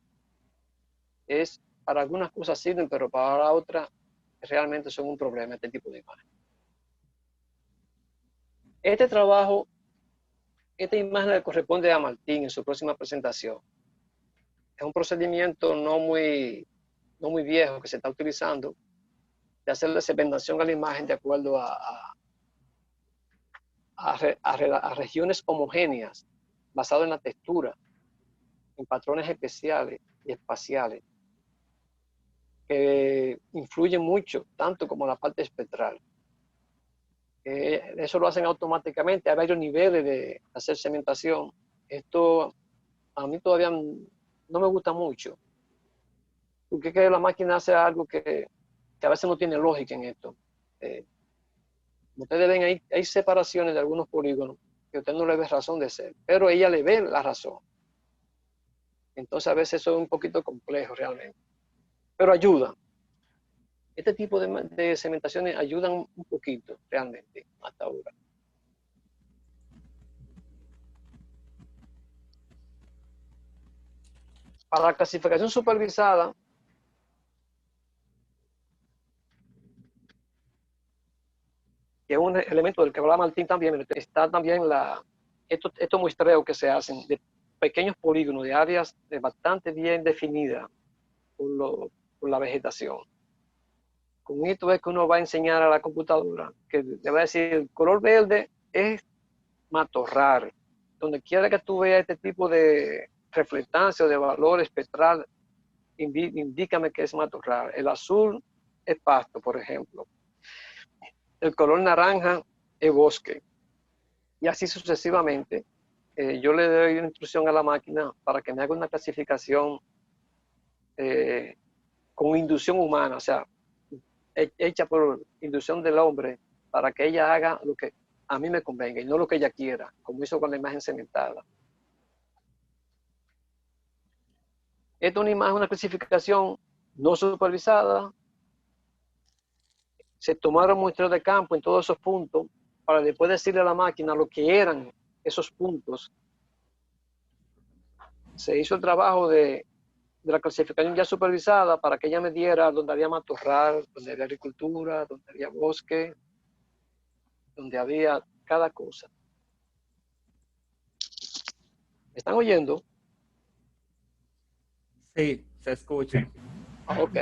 Para algunas cosas sirven, pero para otras realmente son un problema este tipo de imágenes. Esta imagen le corresponde a Martín en su próxima presentación. Es un procedimiento no muy viejo que se está utilizando de hacer la segmentación a la imagen de acuerdo a regiones homogéneas, basado en la textura, en patrones especiales y espaciales, que influyen mucho, tanto como la parte espectral. Eso lo hacen automáticamente, hay varios niveles de hacer segmentación. Esto a mí todavía no me gusta mucho, porque es que la máquina hace algo que a veces no tiene lógica en esto. Ustedes ven, hay separaciones de algunos polígonos que usted no le ve razón de ser, pero ella le ve la razón. Entonces a veces eso es un poquito complejo realmente, pero ayuda. Este tipo de segmentaciones ayudan un poquito realmente hasta ahora. Para la clasificación supervisada, que es un elemento del que hablaba Martín también, está también estos muestreos que se hacen de pequeños polígonos de áreas bastante bien definidas por la vegetación. Con esto es que uno va a enseñar a la computadora, que le va a decir, el color verde es matorral. Donde quiera que tú veas este tipo de reflectancia o de valor espectral, indícame que es matorral. El azul es pasto, por ejemplo. El color naranja es bosque. Y así sucesivamente. Yo le doy una instrucción a la máquina para que me haga una clasificación con inducción humana, o sea, hecha por inducción del hombre, para que ella haga lo que a mí me convenga y no lo que ella quiera, como hizo con la imagen segmentada. Esta es una clasificación no supervisada. Se tomaron muestreos de campo en todos esos puntos para después decirle a la máquina lo que eran esos puntos. Se hizo el trabajo de la clasificación ya supervisada para que ella me diera donde había matorral, donde había agricultura, donde había bosque, donde había cada cosa. ¿Me están oyendo? Sí, se escucha. Ok.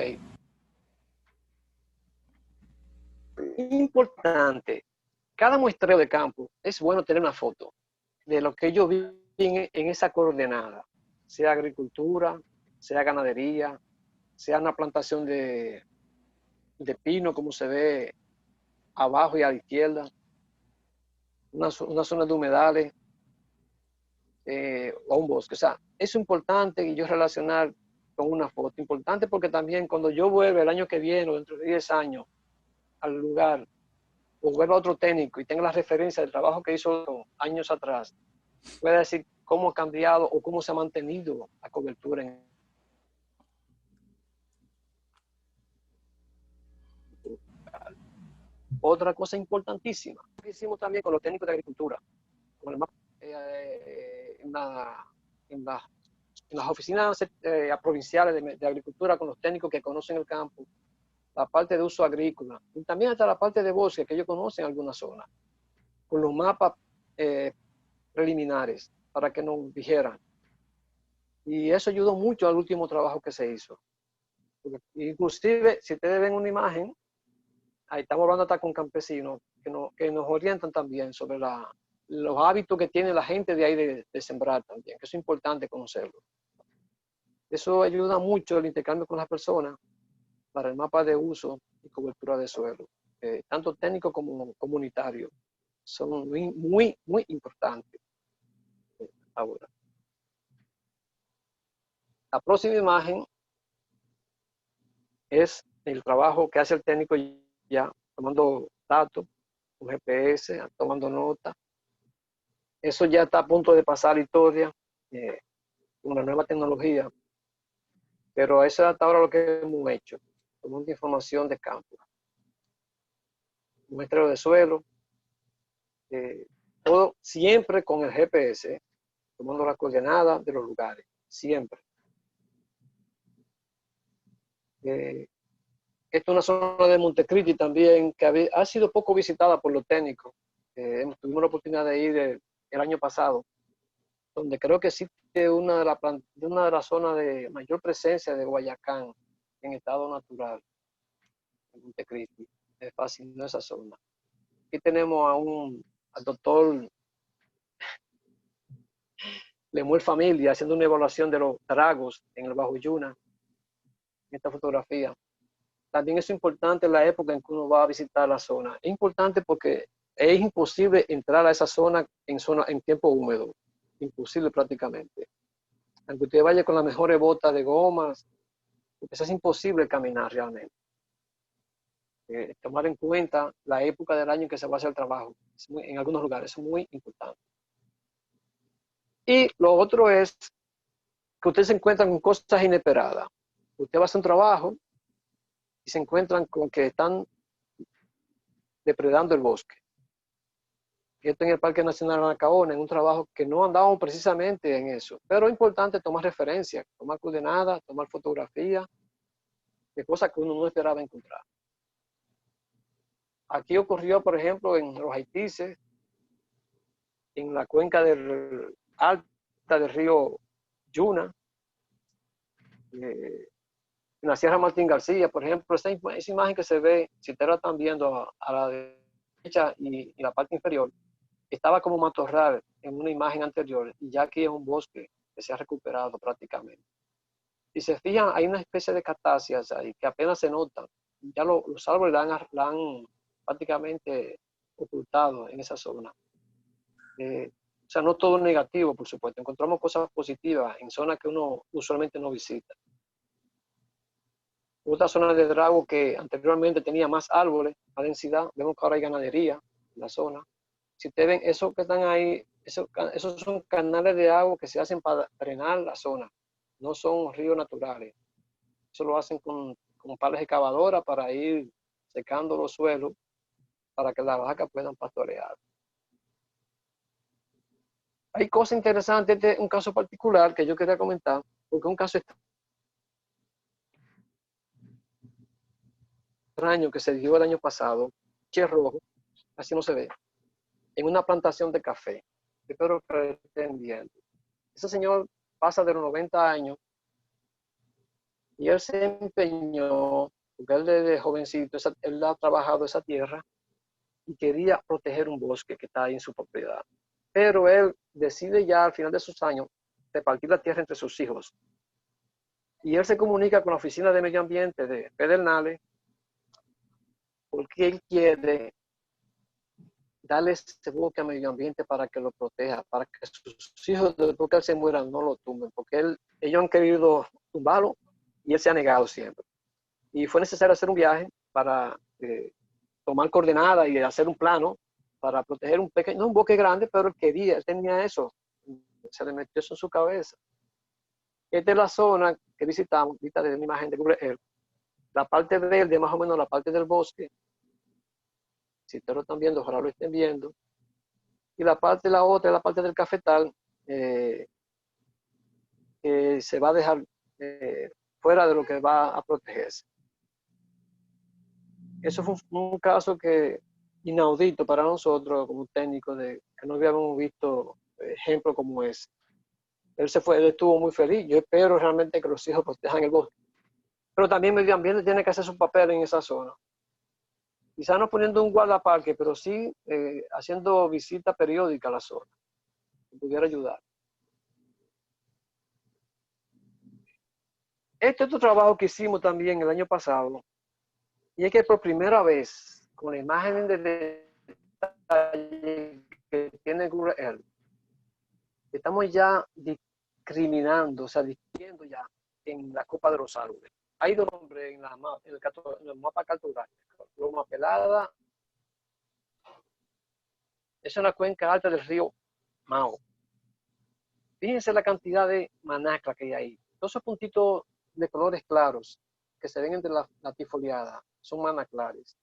Importante. Cada muestreo de campo es bueno tener una foto de lo que yo vi en esa coordenada, sea agricultura, sea ganadería, sea una plantación de pino, como se ve abajo y a la izquierda, una zona de humedales o un bosque. O sea, es importante que yo relacionar con una foto. Importante porque también cuando yo vuelva el año que viene o dentro de 10 años al lugar, o vuelva otro técnico y tenga la referencia del trabajo que hizo años atrás, pueda decir cómo ha cambiado o cómo se ha mantenido la cobertura en otra cosa importantísima que hicimos también con los técnicos de agricultura, con el mapa, en la en las oficinas provinciales de agricultura con los técnicos que conocen el campo, la parte de uso agrícola, y también hasta la parte de bosque, que ellos conocen algunas zonas, con los mapas preliminares para que nos dijeran. Y eso ayudó mucho al último trabajo que se hizo. Inclusive, si ustedes ven una imagen, ahí estamos hablando hasta con campesinos que nos orientan también sobre los hábitos que tiene la gente de ahí de sembrar también, que es importante conocerlo. Eso ayuda mucho el intercambio con las personas para el mapa de uso y cobertura de suelo, tanto técnico como comunitario. Son muy importantes. Ahora, la próxima imagen es el trabajo que hace el técnico ya tomando datos, con GPS, tomando nota. Eso ya está a punto de pasar a la historia con la nueva tecnología, pero eso es hasta ahora lo que hemos hecho, tomando información de campo, muestreo de suelo, todo siempre con el GPS, tomando las coordenadas de los lugares, siempre. Esta es una zona de Montecristi también que ha sido poco visitada por los técnicos. Tuvimos la oportunidad de ir el año pasado, donde creo que existe una de las zonas de mayor presencia de guayacán en estado natural, en Montecristi. Es fácil, no esa zona. Aquí tenemos al doctor Lemuel Familia haciendo una evaluación de los dragos en el Bajo Yuna, en esta fotografía. También es importante la época en que uno va a visitar la zona. Es importante porque es imposible entrar a esa zona en tiempo húmedo. Imposible prácticamente. Aunque usted vaya con las mejores botas de gomas, es imposible caminar realmente. Tomar en cuenta la época del año en que se va a hacer el trabajo. En algunos lugares es muy importante. Y lo otro es que ustedes se encuentran con cosas inesperadas. Usted va a hacer un trabajo y se encuentran con que están depredando el bosque. Y esto en el Parque Nacional Anacaona, en un trabajo que no andábamos precisamente en eso. Pero es importante tomar referencias, tomar coordenadas, tomar fotografías de cosas que uno no esperaba encontrar. Aquí ocurrió, por ejemplo, en los Haitises, en la cuenca alta del río Yuna, en la Sierra Martín García, por ejemplo, esa imagen que se ve, si ustedes la están viendo a la derecha y la parte inferior, estaba como matorral en una imagen anterior y ya aquí es un bosque que se ha recuperado prácticamente. Si se fijan, hay una especie de catáceas ahí que apenas se notan. Ya los árboles la han prácticamente ocultado en esa zona. O sea, no todo negativo, por supuesto. Encontramos cosas positivas en zonas que uno usualmente no visita. Otra zona de Drago que anteriormente tenía más árboles, más densidad. Vemos que ahora hay ganadería en la zona. Si ustedes ven, esos que están ahí, esos son canales de agua que se hacen para drenar la zona. No son ríos naturales. Eso lo hacen con palas excavadoras para ir secando los suelos para que las vacas puedan pastorear. Hay cosas interesantes de un caso particular que yo quería comentar, porque un caso extraño que se dio el año pasado, che rojo, así no se ve, en una plantación de café. Espero que lo estén viendo. Ese señor pasa de los 90 años y él se empeñó, porque él desde jovencito, él ha trabajado esa tierra y quería proteger un bosque que está ahí en su propiedad. Pero él decide ya al final de sus años repartir la tierra entre sus hijos. Y él se comunica con la Oficina de Medio Ambiente de Pedernales porque él quiere darle ese bosque a medio ambiente para que lo proteja, para que sus hijos, después que él se muera, no lo tumben, porque ellos han querido tumbarlo y él se ha negado siempre. Y fue necesario hacer un viaje para tomar coordenadas y hacer un plano para proteger un pequeño, no un bosque grande, pero él tenía eso, se le metió eso en su cabeza. Esta es la zona que visitamos, vista desde una imagen de Google Earth, la parte verde, más o menos la parte del bosque, si ustedes lo están viendo, ojalá lo estén viendo, y la otra, la parte del cafetal, que se va a dejar fuera de lo que va a protegerse. Eso fue un caso que inaudito para nosotros como técnicos, de que no habíamos visto ejemplos como ese. Él estuvo muy feliz. Yo espero realmente que los hijos protejan el bosque. Pero también el medio ambiente tiene que hacer su papel en esa zona. Quizás no poniendo un guardaparque, pero sí haciendo visita periódica a la zona, que pudiera ayudar. Este otro trabajo que hicimos también el año pasado, y es que por primera vez, con la imagen de detalle que tiene Google Earth, estamos ya discriminando, o sea, distinguiendo ya en la copa de los árboles. Hay dos nombres en el mapa cartográfico. Loma Pelada, es una cuenca alta del río Mao. Fíjense la cantidad de manacla que hay ahí. Todos esos puntitos de colores claros que se ven entre la latifoliada son manaclares.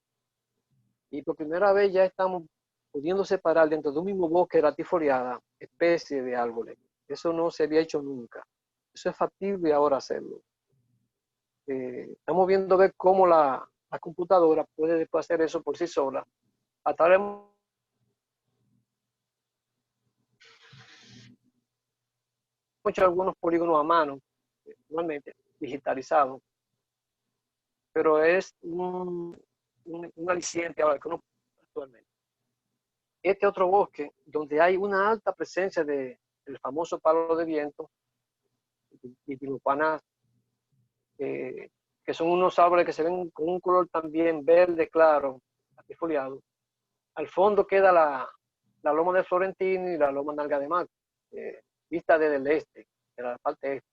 Y por primera vez ya estamos pudiendo separar dentro de un mismo bosque latifoliada especies de árboles. Eso no se había hecho nunca. Eso es factible ahora hacerlo. Estamos viendo ver cómo la computadora puede después hacer eso por sí sola. A través hecho algunos polígonos a mano, normalmente digitalizados, pero es un aliciente ahora que uno actualmente. Este otro bosque, donde hay una alta presencia del famoso palo de viento, Titilupaná, que son unos árboles que se ven con un color también verde claro, latifoliado. Al fondo queda la loma de Florentino y la loma Nalga de Mar, vista desde el este, de la parte este.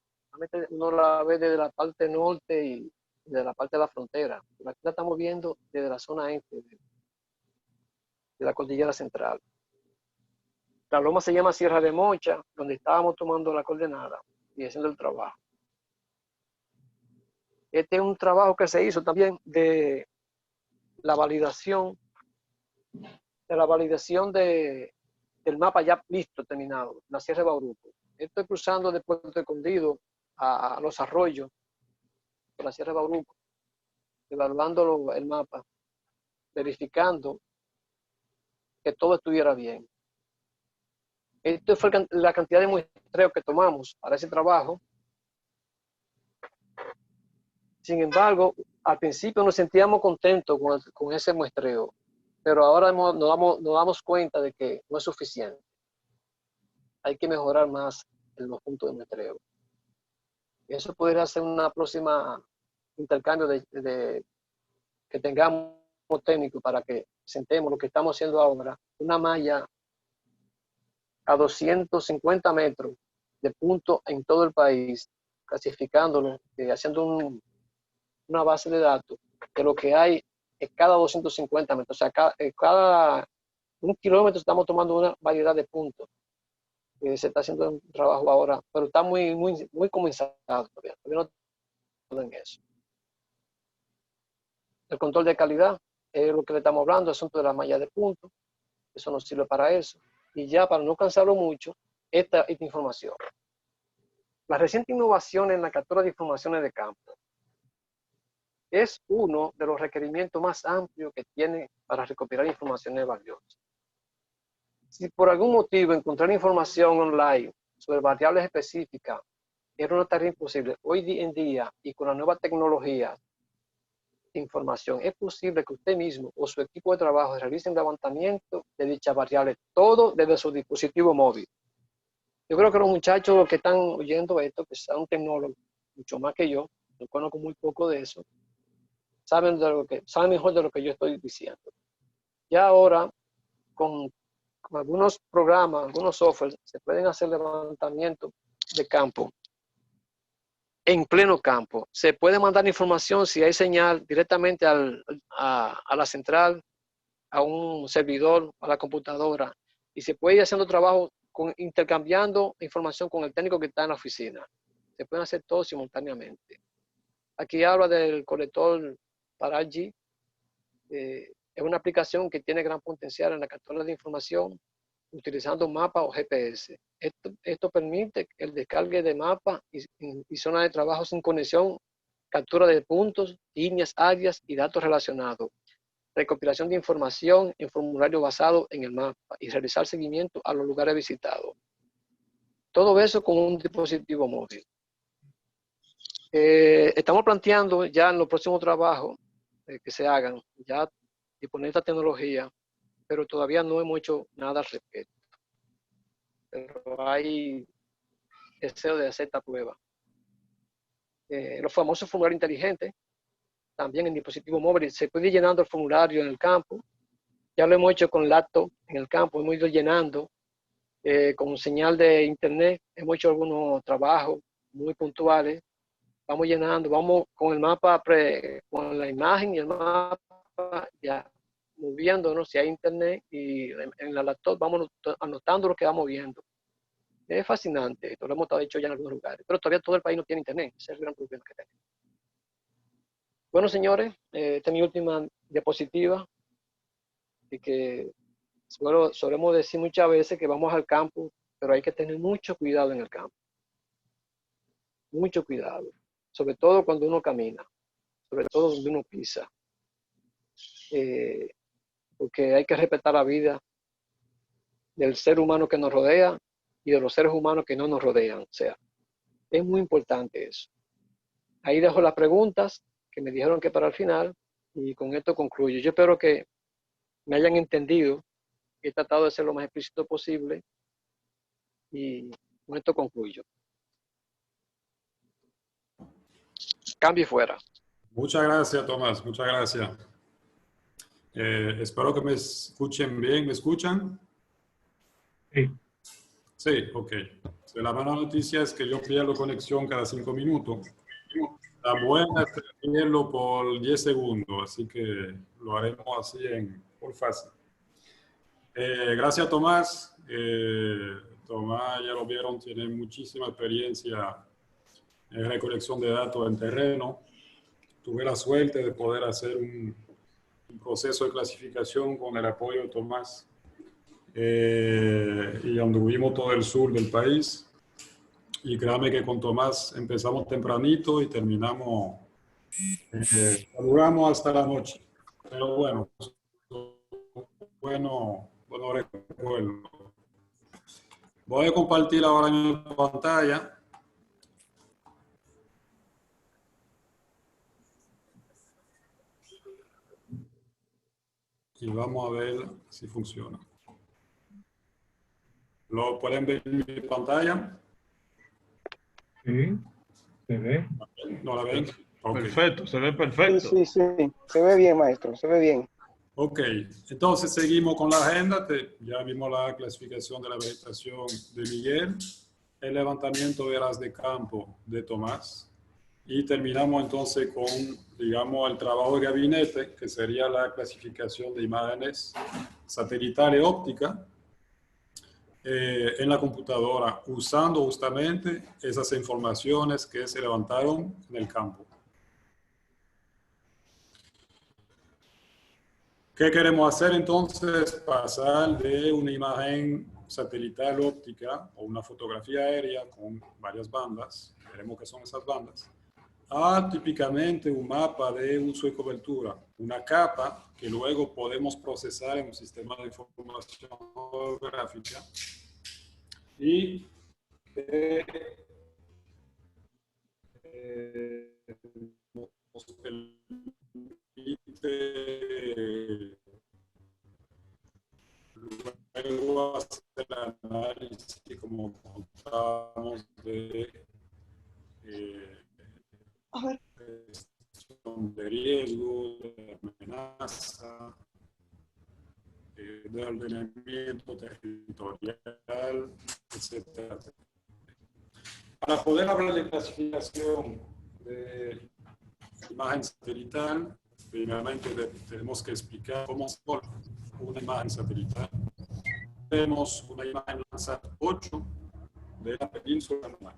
Uno la ve desde la parte norte y desde la parte de la frontera. Aquí la estamos viendo desde la zona este de la cordillera central. La loma se llama Sierra de Mocha, donde estábamos tomando la coordenada y haciendo el trabajo. Este es un trabajo que se hizo también de la validación del mapa ya listo, terminado, la Sierra de Bauruco. Estoy cruzando de Puerto Escondido a los arroyos de la Sierra de Bauruco, evaluando el mapa, verificando que todo estuviera bien. Esto fue la cantidad de muestreos que tomamos para ese trabajo. Sin embargo, al principio nos sentíamos contentos con ese muestreo, pero ahora nos damos cuenta de que no es suficiente. Hay que mejorar más en los puntos de muestreo. Eso podría ser una próxima intercambio que tengamos técnico para que sentemos lo que estamos haciendo ahora, una malla a 250 metros de punto en todo el país, clasificándolo, haciendo una base de datos de lo que hay en cada 250 metros. O sea, cada un kilómetro estamos tomando una variedad de puntos. Se está haciendo un trabajo ahora, pero está muy comenzado todavía. Todavía no en eso. El control de calidad es lo que le estamos hablando, el asunto de la malla de puntos. Eso nos sirve para eso. Y ya para no cansarlo mucho, esta información. La reciente innovación en la captura de informaciones de campo es uno de los requerimientos más amplios que tiene para recopilar informaciones valiosas. Si por algún motivo encontrar información online sobre variables específicas era una tarea imposible, hoy en día y con la nueva tecnología de información, es posible que usted mismo o su equipo de trabajo realicen levantamiento de dichas variables, todo desde su dispositivo móvil. Yo creo que los muchachos que están oyendo esto, que son tecnólogos, mucho más que yo conozco muy poco de eso, saben mejor de lo que yo estoy diciendo. Ya ahora, con algunos programas, algunos softwares, se pueden hacer levantamientos de campo, en pleno campo. Se puede mandar información si hay señal directamente a la central, a un servidor, a la computadora, y se puede ir haciendo trabajo intercambiando información con el técnico que está en la oficina. Se pueden hacer todo simultáneamente. Aquí habla del colector para allí. Es una aplicación que tiene gran potencial en la captura de información utilizando mapas o GPS. Esto permite el descargue de mapas y zonas de trabajo sin conexión, captura de puntos, líneas, áreas y datos relacionados, recopilación de información en formulario basado en el mapa y realizar seguimiento a los lugares visitados. Todo eso con un dispositivo móvil. Estamos planteando ya en los próximos trabajos que se hagan, ya disponer esta tecnología, pero todavía no hemos hecho nada al respecto. Pero hay deseo de hacer esta prueba. Los famosos formularios inteligentes, también en dispositivos móviles, se puede ir llenando el formulario en el campo. Ya lo hemos hecho con laptop en el campo, hemos ido llenando con señal de internet, hemos hecho algunos trabajos muy puntuales, vamos llenando, vamos con el mapa, con la imagen y el mapa ya moviéndonos, si hay internet, y en la laptop vamos anotando lo que vamos viendo. Es fascinante, esto lo hemos hecho ya en algunos lugares, pero todavía todo el país no tiene internet, ese es el gran problema que tenemos. Bueno, señores, esta es mi última diapositiva, y que solemos decir muchas veces que vamos al campo, pero hay que tener mucho cuidado en el campo. Mucho cuidado, sobre todo cuando uno camina, sobre todo donde uno pisa. Porque hay que respetar la vida del ser humano que nos rodea y de los seres humanos que no nos rodean. O sea, es muy importante eso. Ahí dejo las preguntas que me dijeron que para el final, y con esto concluyo. Yo espero que me hayan entendido. He tratado de ser lo más explícito posible y con esto concluyo. Cambio y fuera. Muchas gracias, Tomás. Muchas gracias. Espero que me escuchen bien. ¿Me escuchan? Sí. Sí, ok. La mala noticia es que yo pierdo conexión cada 5 minutos. La buena es tenerlo por 10 segundos, así que lo haremos así por fácil. Gracias, Tomás. Tomás, ya lo vieron, tiene muchísima experiencia en recolección de datos en terreno. Tuve la suerte de poder hacer un proceso de clasificación con el apoyo de Tomás. Y anduvimos todo el sur del país. Y créame que con Tomás empezamos tempranito y terminamos, duramos hasta la noche. Pero bueno recuerdo. Voy a compartir ahora mi pantalla. Y vamos a ver si funciona. ¿Lo pueden ver en mi pantalla? Sí, se ve. ¿No la ven? Okay. Perfecto, se ve perfecto. Sí, se ve bien, maestro, se ve bien. Ok, entonces seguimos con la agenda. Ya vimos la clasificación de la vegetación de Miguel, el levantamiento de áreas de campo de Tomás, y terminamos entonces con, digamos, el trabajo de gabinete, que sería la clasificación de imágenes satelitales ópticas en la computadora, usando justamente esas informaciones que se levantaron en el campo. ¿Qué queremos hacer entonces? Pasar de una imagen satelital óptica o una fotografía aérea con varias bandas, veremos qué son esas bandas, a típicamente un mapa de uso y cobertura, una capa que luego podemos procesar en un sistema de información gráfica y nos permite luego hacer el análisis, como contamos, de gestión de riesgo, de amenaza, de ordenamiento territorial, etc. Para poder hablar de clasificación de imagen satelital, primeramente tenemos que explicar cómo se forma una imagen satelital. Tenemos una imagen Landsat 8 de la península lunar.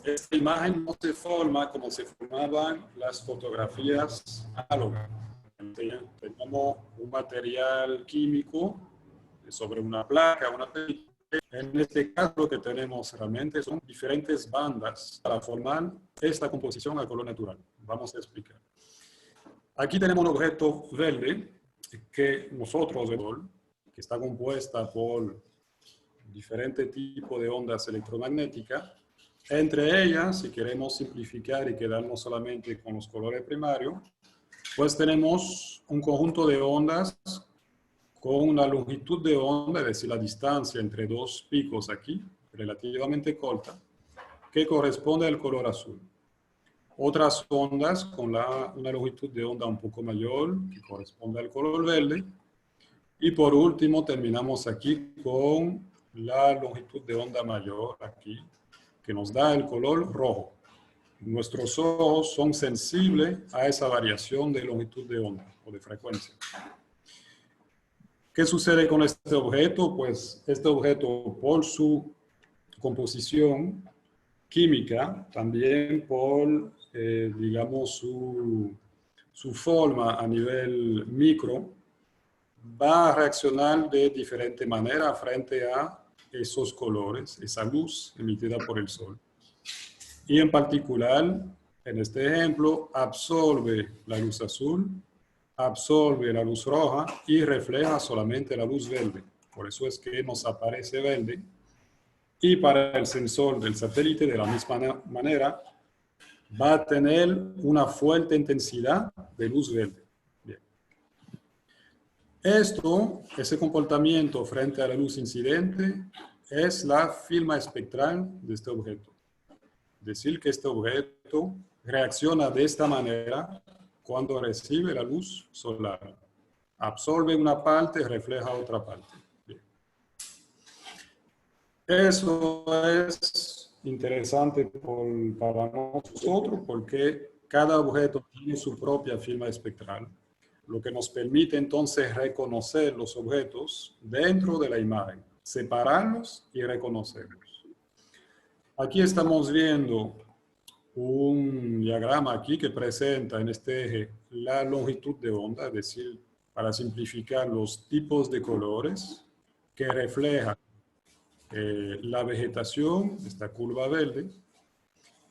Esta imagen no se forma como se formaban las fotografías análogas. Teníamos un material químico sobre una placa, una película. En este caso lo que tenemos realmente son diferentes bandas para formar esta composición a color natural. Vamos a explicar. Aquí tenemos un objeto verde que nosotros vemos, que está compuesta por diferentes tipos de ondas electromagnéticas. Entre ellas, si queremos simplificar y quedarnos solamente con los colores primarios, pues tenemos un conjunto de ondas con una longitud de onda, es decir, la distancia entre dos picos aquí, relativamente corta, que corresponde al color azul. Otras ondas con una longitud de onda un poco mayor, que corresponde al color verde. Y por último, terminamos aquí con la longitud de onda mayor, aquí, que nos da el color rojo. Nuestros ojos son sensibles a esa variación de longitud de onda o de frecuencia. ¿Qué sucede con este objeto? Pues este objeto, por su composición química, también por, digamos, su forma a nivel micro, va a reaccionar de diferente manera frente a esos colores, esa luz emitida por el sol. Y en particular, en este ejemplo, absorbe la luz azul, absorbe la luz roja y refleja solamente la luz verde. Por eso es que nos aparece verde. Y para el sensor del satélite, de la misma manera, va a tener una fuerte intensidad de luz verde. Bien. Ese comportamiento frente a la luz incidente, es la firma espectral de este objeto. Decir que este objeto reacciona de esta manera cuando recibe la luz solar. Absorbe una parte, refleja otra parte. Bien. Eso es interesante para nosotros porque cada objeto tiene su propia firma espectral, lo que nos permite entonces reconocer los objetos dentro de la imagen, separarlos y reconocerlos. Aquí estamos viendo un diagrama aquí que presenta en este eje la longitud de onda, es decir, para simplificar, los tipos de colores que reflejan la vegetación, esta curva verde,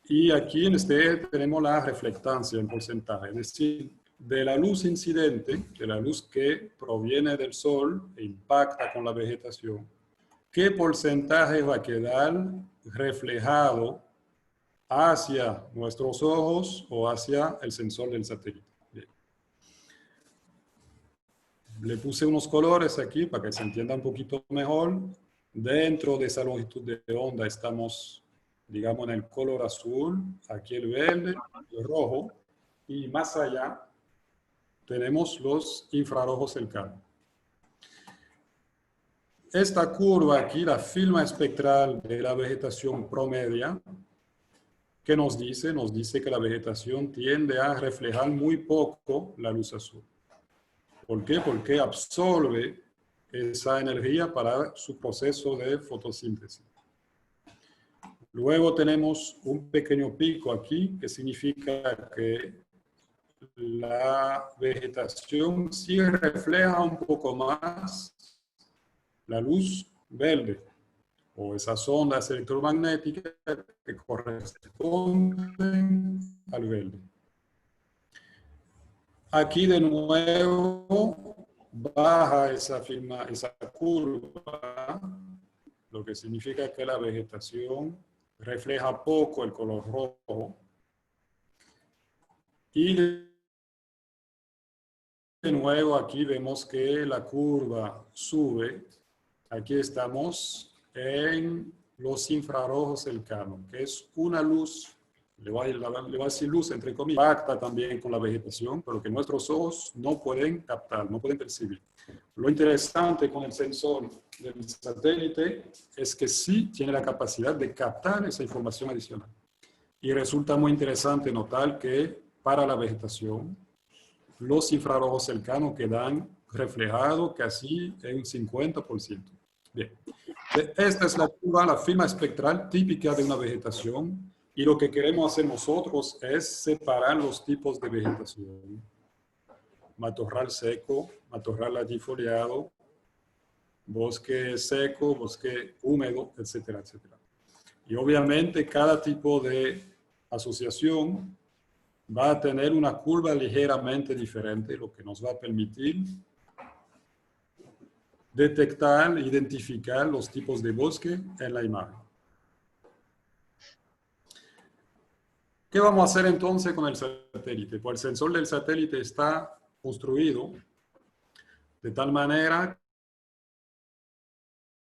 y aquí en este eje tenemos la reflectancia en porcentaje, es decir, de la luz incidente, de la luz que proviene del sol e impacta con la vegetación, ¿qué porcentaje va a quedar reflejado hacia nuestros ojos o hacia el sensor del satélite? Bien. Le puse unos colores aquí para que se entienda un poquito mejor. Dentro de esa longitud de onda estamos, digamos, en el color azul, aquí el verde, el rojo, y más allá tenemos los infrarrojos cercanos. Esta curva aquí, la firma espectral de la vegetación promedia, ¿qué nos dice? Nos dice que la vegetación tiende a reflejar muy poco la luz azul. ¿Por qué? Porque absorbe esa energía para su proceso de fotosíntesis. Luego tenemos un pequeño pico aquí, que significa que la vegetación sí refleja un poco más la luz verde, o esas ondas electromagnéticas que corresponden al verde. Aquí de nuevo baja esa curva, lo que significa que la vegetación refleja poco el color rojo. Y de nuevo aquí vemos que la curva sube. Aquí estamos en los infrarrojos cercanos, que es una luz, le voy a decir luz entre comillas, impacta también con la vegetación, pero que nuestros ojos no pueden captar, no pueden percibir. Lo interesante con el sensor del satélite es que sí tiene la capacidad de captar esa información adicional. Y resulta muy interesante notar que para la vegetación, los infrarrojos cercanos quedan reflejados casi en un 50%. Bien, esta es la curva, la firma espectral típica de una vegetación, y lo que queremos hacer nosotros es separar los tipos de vegetación. Matorral seco, matorral latifoliado, bosque seco, bosque húmedo, etcétera, etcétera. Y obviamente cada tipo de asociación va a tener una curva ligeramente diferente, lo que nos va a permitir detectar, identificar los tipos de bosque en la imagen. ¿Qué vamos a hacer entonces con el satélite? Pues el sensor del satélite está construido de tal manera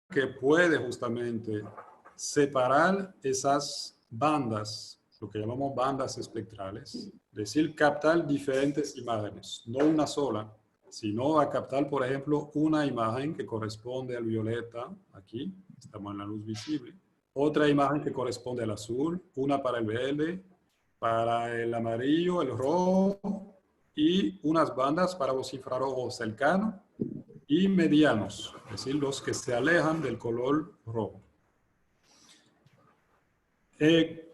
que puede justamente separar esas bandas, lo que llamamos bandas espectrales, es decir, captar diferentes imágenes, no una sola, sino a captar, por ejemplo, una imagen que corresponde al violeta, aquí, estamos en la luz visible, otra imagen que corresponde al azul, una para el verde, para el amarillo, el rojo, y unas bandas para los infrarrojos cercanos y medianos, es decir, los que se alejan del color rojo. ¿Qué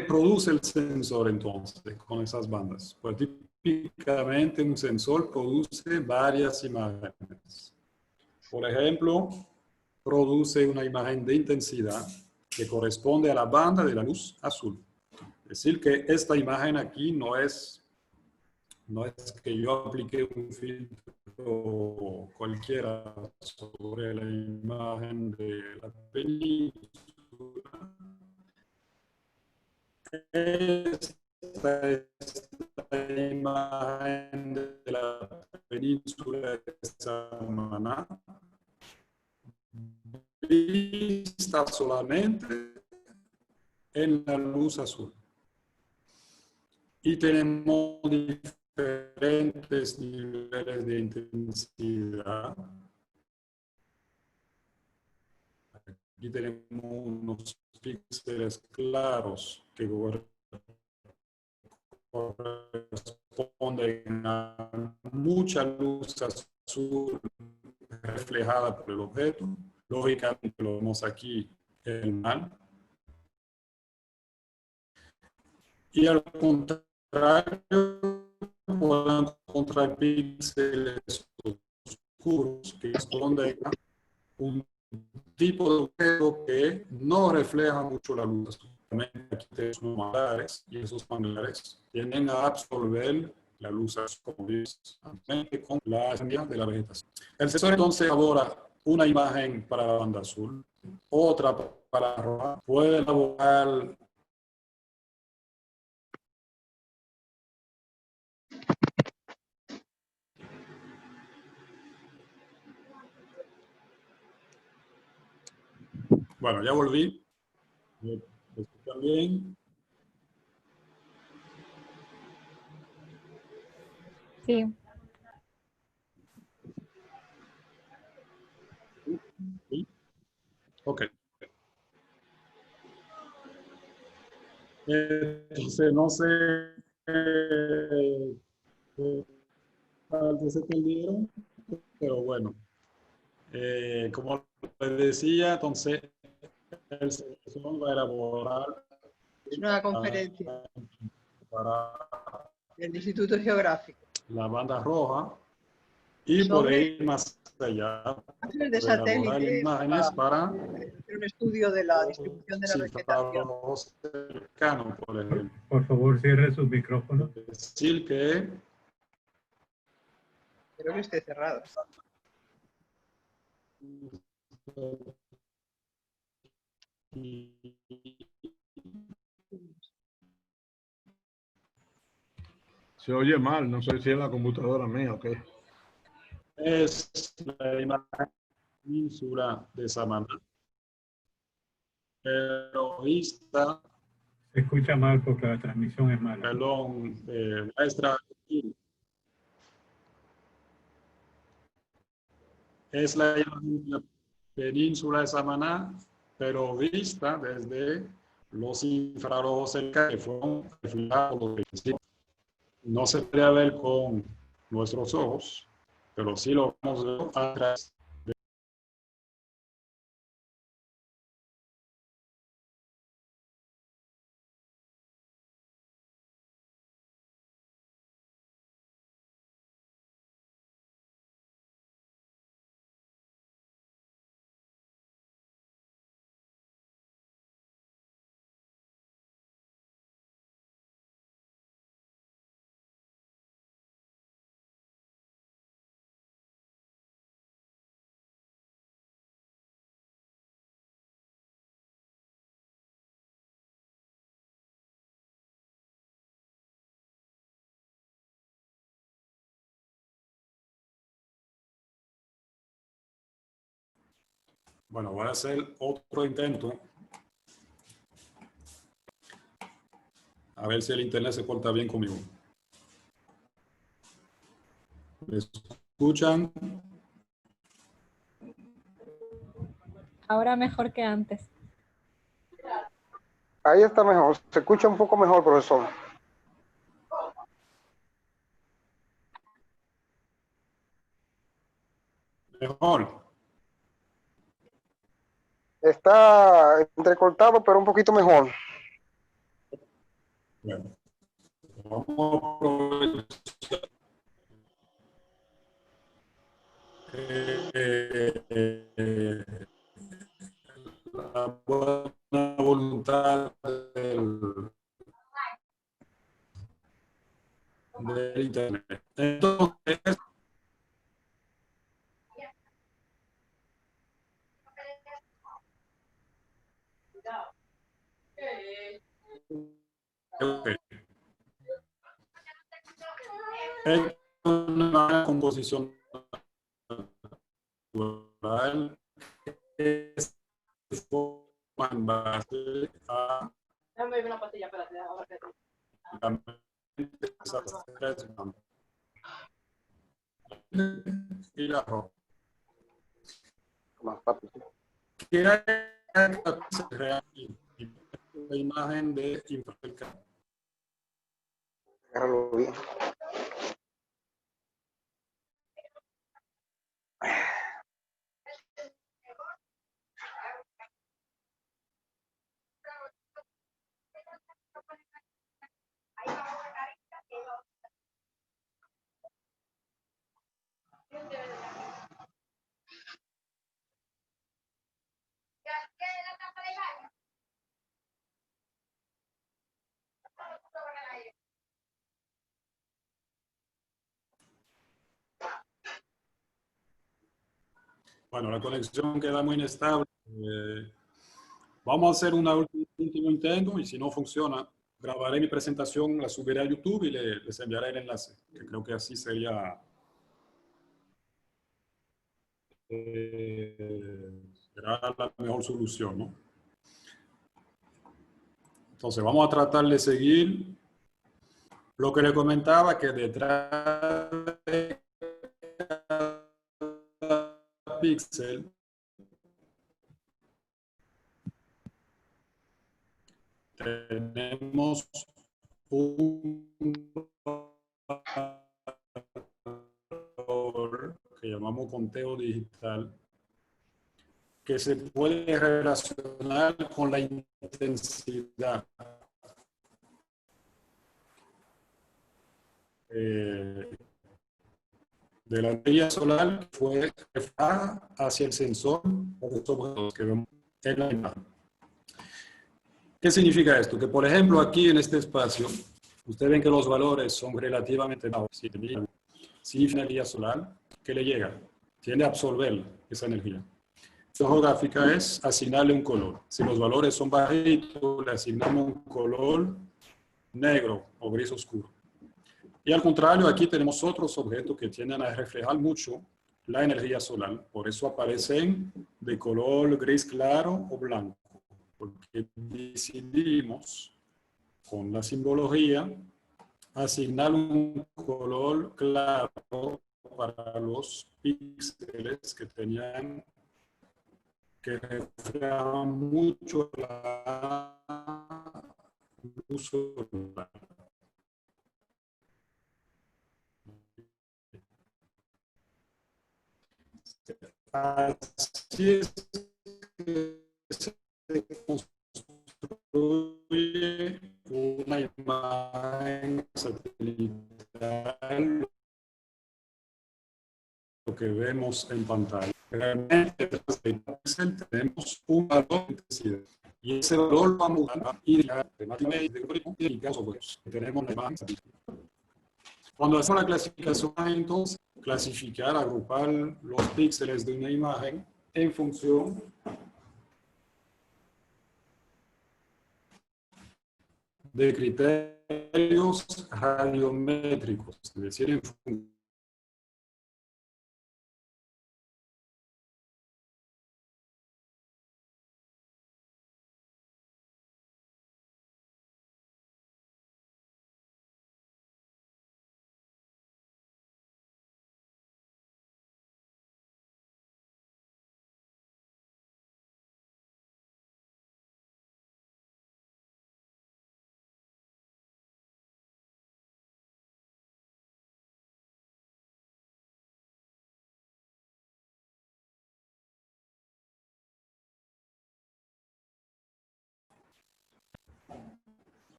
produce el sensor entonces con esas bandas? Pues típicamente un sensor produce varias imágenes. Por ejemplo, produce una imagen de intensidad que corresponde a la banda de la luz azul. Es decir, que esta imagen aquí no es que yo aplique un filtro cualquiera sobre la imagen de la península. Esta es la imagen de la península de Samaná, vista solamente en la luz azul. Y tenemos diferentes niveles de intensidad. Aquí tenemos unos píxeles claros que corresponden a mucha luz azul reflejada por el objeto. Lógicamente lo vemos aquí en el mar. Y al contrario, pueden encontrar píxeles oscuros que esconden un tipo de objeto que no refleja mucho la luz. Aquí tenemos unos manglares y esos manglares tienden a absorber la luz como con la señal de la vegetación. El sensor entonces elabora una imagen para la banda azul, otra para la roja, puede elaborar bueno, ya volví. ¿Me escuchan bien? Sí. ¿Sí? Ok. Entonces, no sé cuál se perdieron, pero bueno. Como les decía, entonces, el sensor va a elaborar Es una conferencia para del Instituto Geográfico la banda roja y puede sobre ir más allá, imágenes de puede elaborar satélites imágenes para hacer un estudio de la distribución de la vegetación. infrarrojos cercanos, por ejemplo. Por favor, cierre su micrófono. Es decir, que Creo que esté cerrado. Se oye mal, no sé si es la computadora mía o qué. es la imagen península de Samaná, pero vista, Se escucha mal porque la transmisión es mala. perdón, maestra, es la imagen de la península de Samaná, pero vista desde los infrarrojos cercanos que fueron reflejados. No se puede ver con nuestros ojos, pero sí lo vamos a ver atrás Bueno, voy a hacer otro intento. A ver si el internet se porta bien conmigo. ¿Me escuchan? Ahora mejor que antes. Ahí está mejor. Se escucha un poco mejor, profesor. Mejor. Está entrecortado, pero un poquito mejor. Bueno, vamos a aprovechar la buena voluntad del internet. Entonces, okay. Es una composición natural que se forma en base a Déjame una pastilla, espérate, ahora que esas tres bandas. Y la roja. Más rápido. ¿Qué hay real? La imagen de infrarrojo. Agárralo bien. Bueno, la conexión queda muy inestable. Vamos a hacer un último intento y si no funciona, grabaré mi presentación, la subiré a YouTube y les enviaré el enlace, que creo que así sería será la mejor solución, ¿no? Entonces, vamos a tratar de seguir lo que le comentaba, que detrás de cada píxel tenemos un valor que llamamos conteo digital, que se puede relacionar con la intensidad. De la energía solar que fue reflejada hacia el sensor de los objetos que vemos en la imagen. ¿Qué significa esto? Que, por ejemplo, aquí en este espacio, ustedes ven que los valores son relativamente bajos. Significa energía solar que le llega, tiende a absorber esa energía. La geográfica es asignarle un color. Si los valores son bajitos, le asignamos un color negro o gris oscuro. Y al contrario, aquí tenemos otros objetos que tienden a reflejar mucho la energía solar. Por eso aparecen de color gris claro o blanco. Porque decidimos, con la simbología, asignar un color claro para los píxeles que tenían que reflejaban mucho la luz solar. Así es que se construye una imagen satelital, lo que vemos en pantalla. Realmente tenemos un valor de intensidad y ese valor va a mudar y tenemos la imagen satelital. Cuando hacemos la clasificación, entonces, clasificar, agrupar los píxeles de una imagen en función de criterios radiométricos, es decir, en función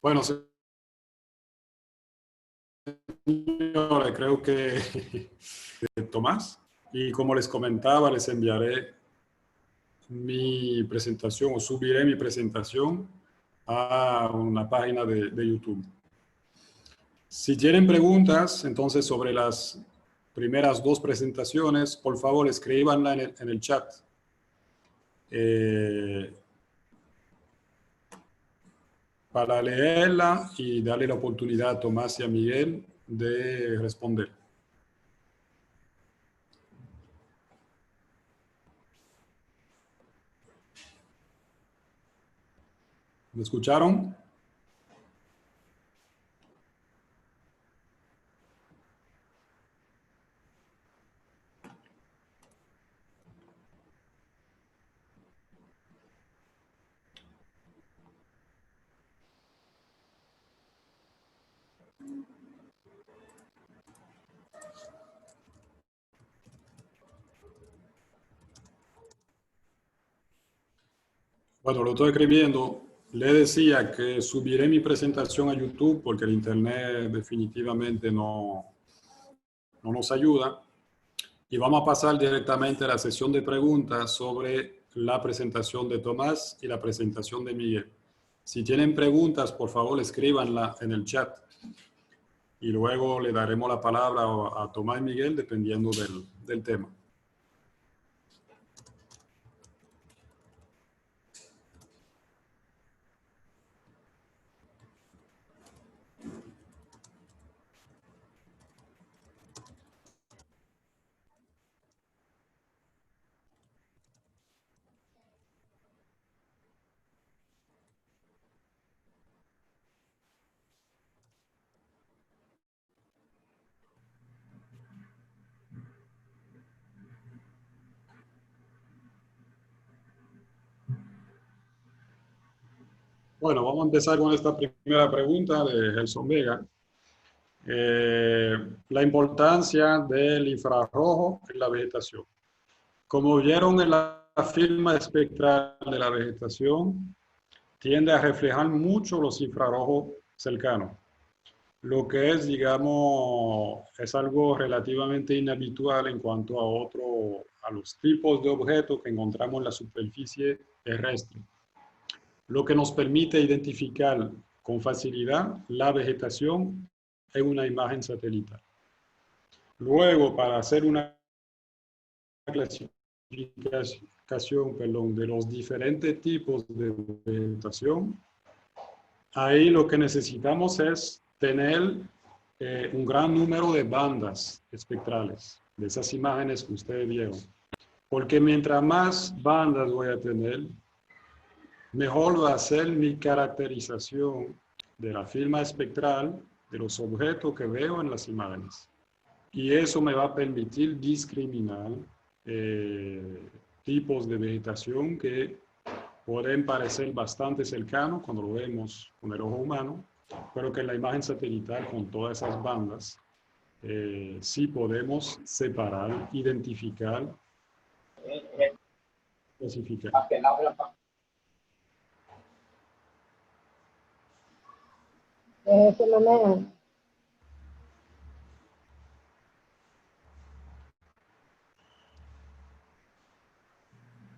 Bueno, señores, creo que Tomás. Y como les comentaba, les enviaré mi presentación o subiré mi presentación a una página de YouTube. Si tienen preguntas, entonces, sobre las primeras dos presentaciones, por favor, escríbanla en el chat. Para leerla y darle la oportunidad a Tomás y a Miguel de responder. ¿Me escucharon? Bueno, lo estoy escribiendo. Le decía que subiré mi presentación a YouTube porque el internet definitivamente no nos ayuda. Y vamos a pasar directamente a la sesión de preguntas sobre la presentación de Tomás y la presentación de Miguel. Si tienen preguntas, por favor, escríbanla en el chat. Y luego le daremos la palabra a Tomás y Miguel dependiendo del tema. Bueno, vamos a empezar con esta primera pregunta de Gelson Vega. La importancia del infrarrojo en la vegetación. Como vieron en la firma espectral de la vegetación, tiende a reflejar mucho los infrarrojos cercanos. Lo que es, digamos, es algo relativamente inhabitual en cuanto a los tipos de objetos que encontramos en la superficie terrestre, lo que nos permite identificar con facilidad la vegetación en una imagen satelital. Luego, para hacer una clasificación, de los diferentes tipos de vegetación, ahí lo que necesitamos es tener un gran número de bandas espectrales de esas imágenes que ustedes vieron. Porque mientras más bandas voy a tener, mejor va a ser mi caracterización de la firma espectral de los objetos que veo en las imágenes. Y eso me va a permitir discriminar tipos de vegetación que pueden parecer bastante cercanos cuando lo vemos con el ojo humano, pero que en la imagen satelital con todas esas bandas sí podemos separar, identificar, clasificar.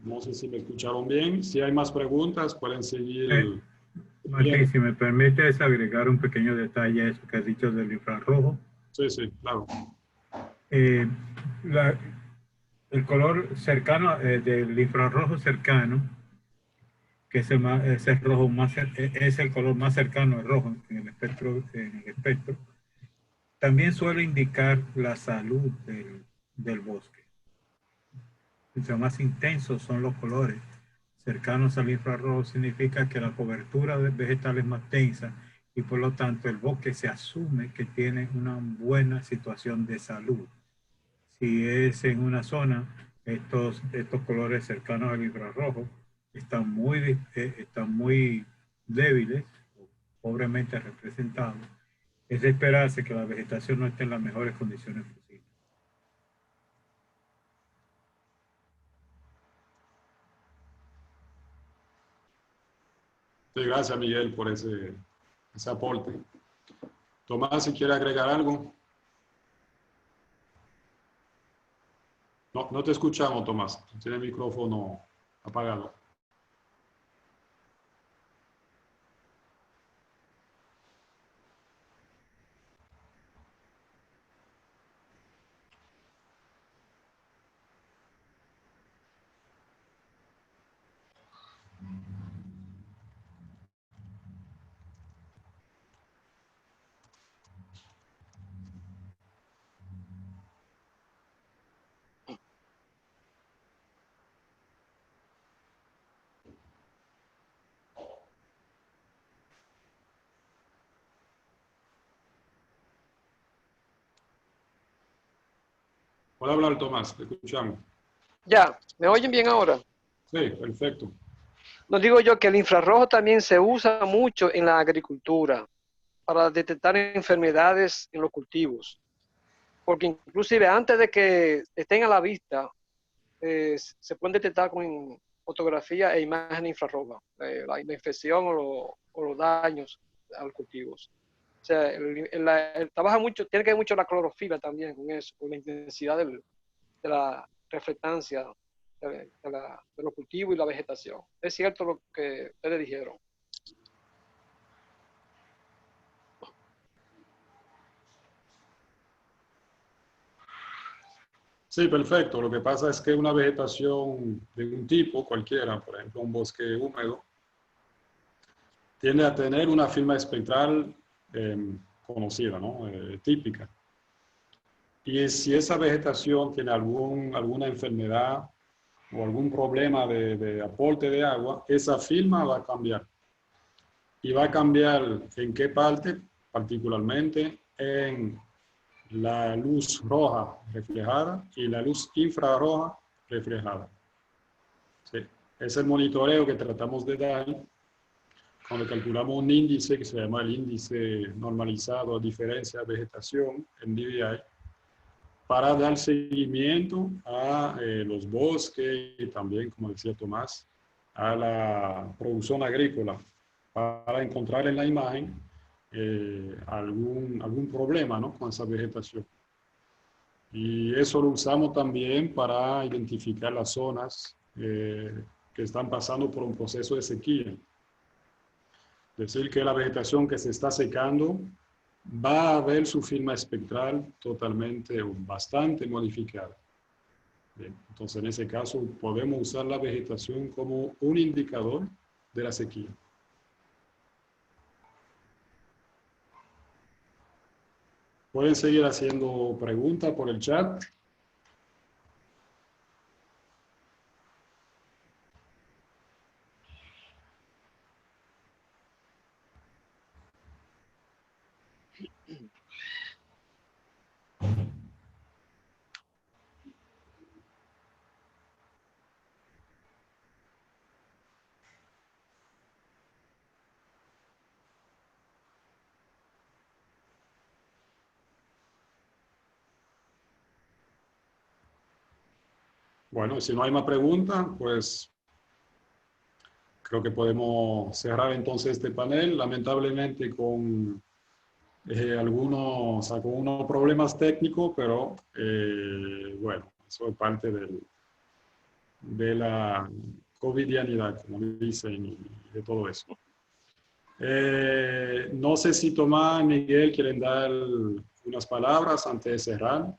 No sé si me escucharon bien. Si hay más preguntas, pueden seguir. Martín, si me permites agregar un pequeño detalle a eso que has dicho del infrarrojo. Sí, sí, claro. El color cercano del infrarrojo cercano, que es el rojo es el color más cercano al rojo en el espectro, también suele indicar la salud del bosque. Entre más intensos son los colores cercanos al infrarrojo, significa que la cobertura vegetal es más densa y por lo tanto el bosque se asume que tiene una buena situación de salud. Si es en una zona, estos colores cercanos al infrarrojo están muy débiles, pobremente representados. Es de esperarse que la vegetación no esté en las mejores condiciones posibles. Sí, gracias, Miguel, por ese ese aporte. Tomás, si quiere agregar algo. No, no te escuchamos, Tomás. Tiene el micrófono apagado. Puede hablar, Tomás, te escuchamos. Ya, ¿me oyen bien ahora? Sí, perfecto. No digo yo que el infrarrojo también se usa mucho en la agricultura para detectar enfermedades en los cultivos, porque inclusive antes de que estén a la vista, se pueden detectar con fotografía e imagen infrarroja, la infección o los daños a los cultivos. O sea, trabaja mucho, tiene que ver mucho la clorofila también con eso, con la intensidad de la reflectancia de los cultivos y la vegetación. Es cierto lo que ustedes dijeron. Sí, perfecto. Lo que pasa es que una vegetación de un tipo cualquiera, por ejemplo, un bosque húmedo, tiende a tener una firma espectral conocida, ¿no? Típica. Y si esa vegetación tiene alguna enfermedad o algún problema de aporte de agua, esa firma va a cambiar. Y va a cambiar en qué parte, particularmente en la luz roja reflejada y la luz infrarroja reflejada. Sí. Es el monitoreo que tratamos de dar cuando calculamos un índice que se llama el índice normalizado a diferencia de vegetación en DVI, para dar seguimiento a los bosques y también, como decía Tomás, a la producción agrícola, para encontrar en la imagen algún problema, ¿no?, con esa vegetación. Y eso lo usamos también para identificar las zonas que están pasando por un proceso de sequía. Es decir, que la vegetación que se está secando va a ver su firma espectral totalmente o bastante modificada. Bien, entonces, en ese caso, podemos usar la vegetación como un indicador de la sequía. Pueden seguir haciendo preguntas por el chat. Bueno, si no hay más preguntas, pues creo que podemos cerrar entonces este panel. Lamentablemente con unos problemas técnicos, pero bueno, eso es parte de la covidianidad, como dicen, y de todo eso. No sé si Tomás y Miguel quieren dar unas palabras antes de cerrar.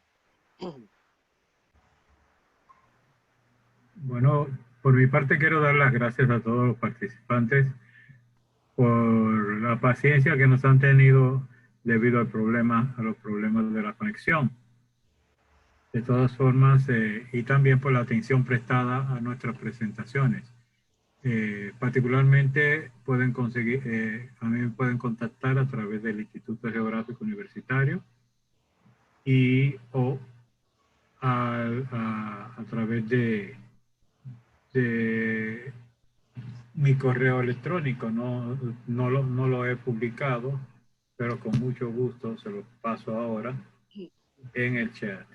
Bueno, por mi parte quiero dar las gracias a todos los participantes por la paciencia que nos han tenido debido a los problemas de la conexión. De todas formas, y también por la atención prestada a nuestras presentaciones. Particularmente pueden conseguir, a mí me pueden contactar a través del Instituto Geográfico Universitario o a través de mi correo electrónico. No lo he publicado, pero con mucho gusto se lo paso ahora en el chat.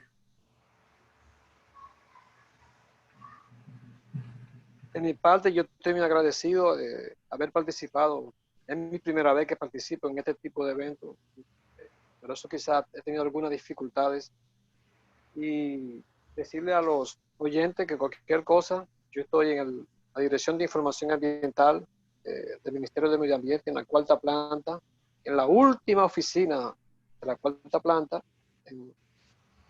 De mi parte, yo estoy muy agradecido de haber participado Es mi primera vez que participo en este tipo de eventos. Por eso quizás he tenido algunas dificultades. Y decirle a los oyentes que cualquier cosa, yo estoy en la Dirección de Información Ambiental del Ministerio de Medio Ambiente, en la 4ª planta, en la última oficina de la 4ª planta,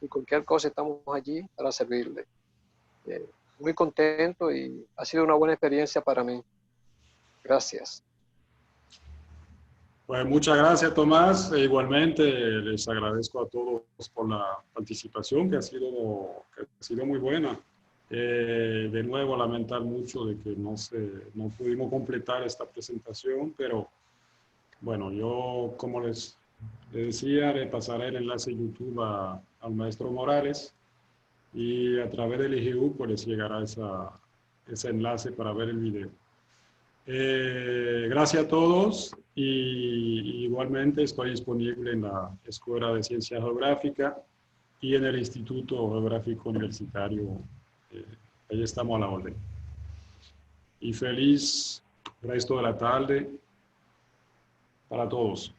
y cualquier cosa estamos allí para servirle. Muy contento y ha sido una buena experiencia para mí. Gracias. Pues muchas gracias, Tomás. E igualmente les agradezco a todos por la participación, que ha sido muy buena. De nuevo, lamentar mucho de que no pudimos completar esta presentación, pero bueno, yo, como les decía, le pasaré el enlace de YouTube al maestro Morales, y a través del IGU pues les llegará ese enlace para ver el video. Gracias a todos, y igualmente estoy disponible en la Escuela de Ciencias Geográficas y en el Instituto Geográfico Universitario. Ahí estamos a la orden. Y feliz resto de la tarde para todos.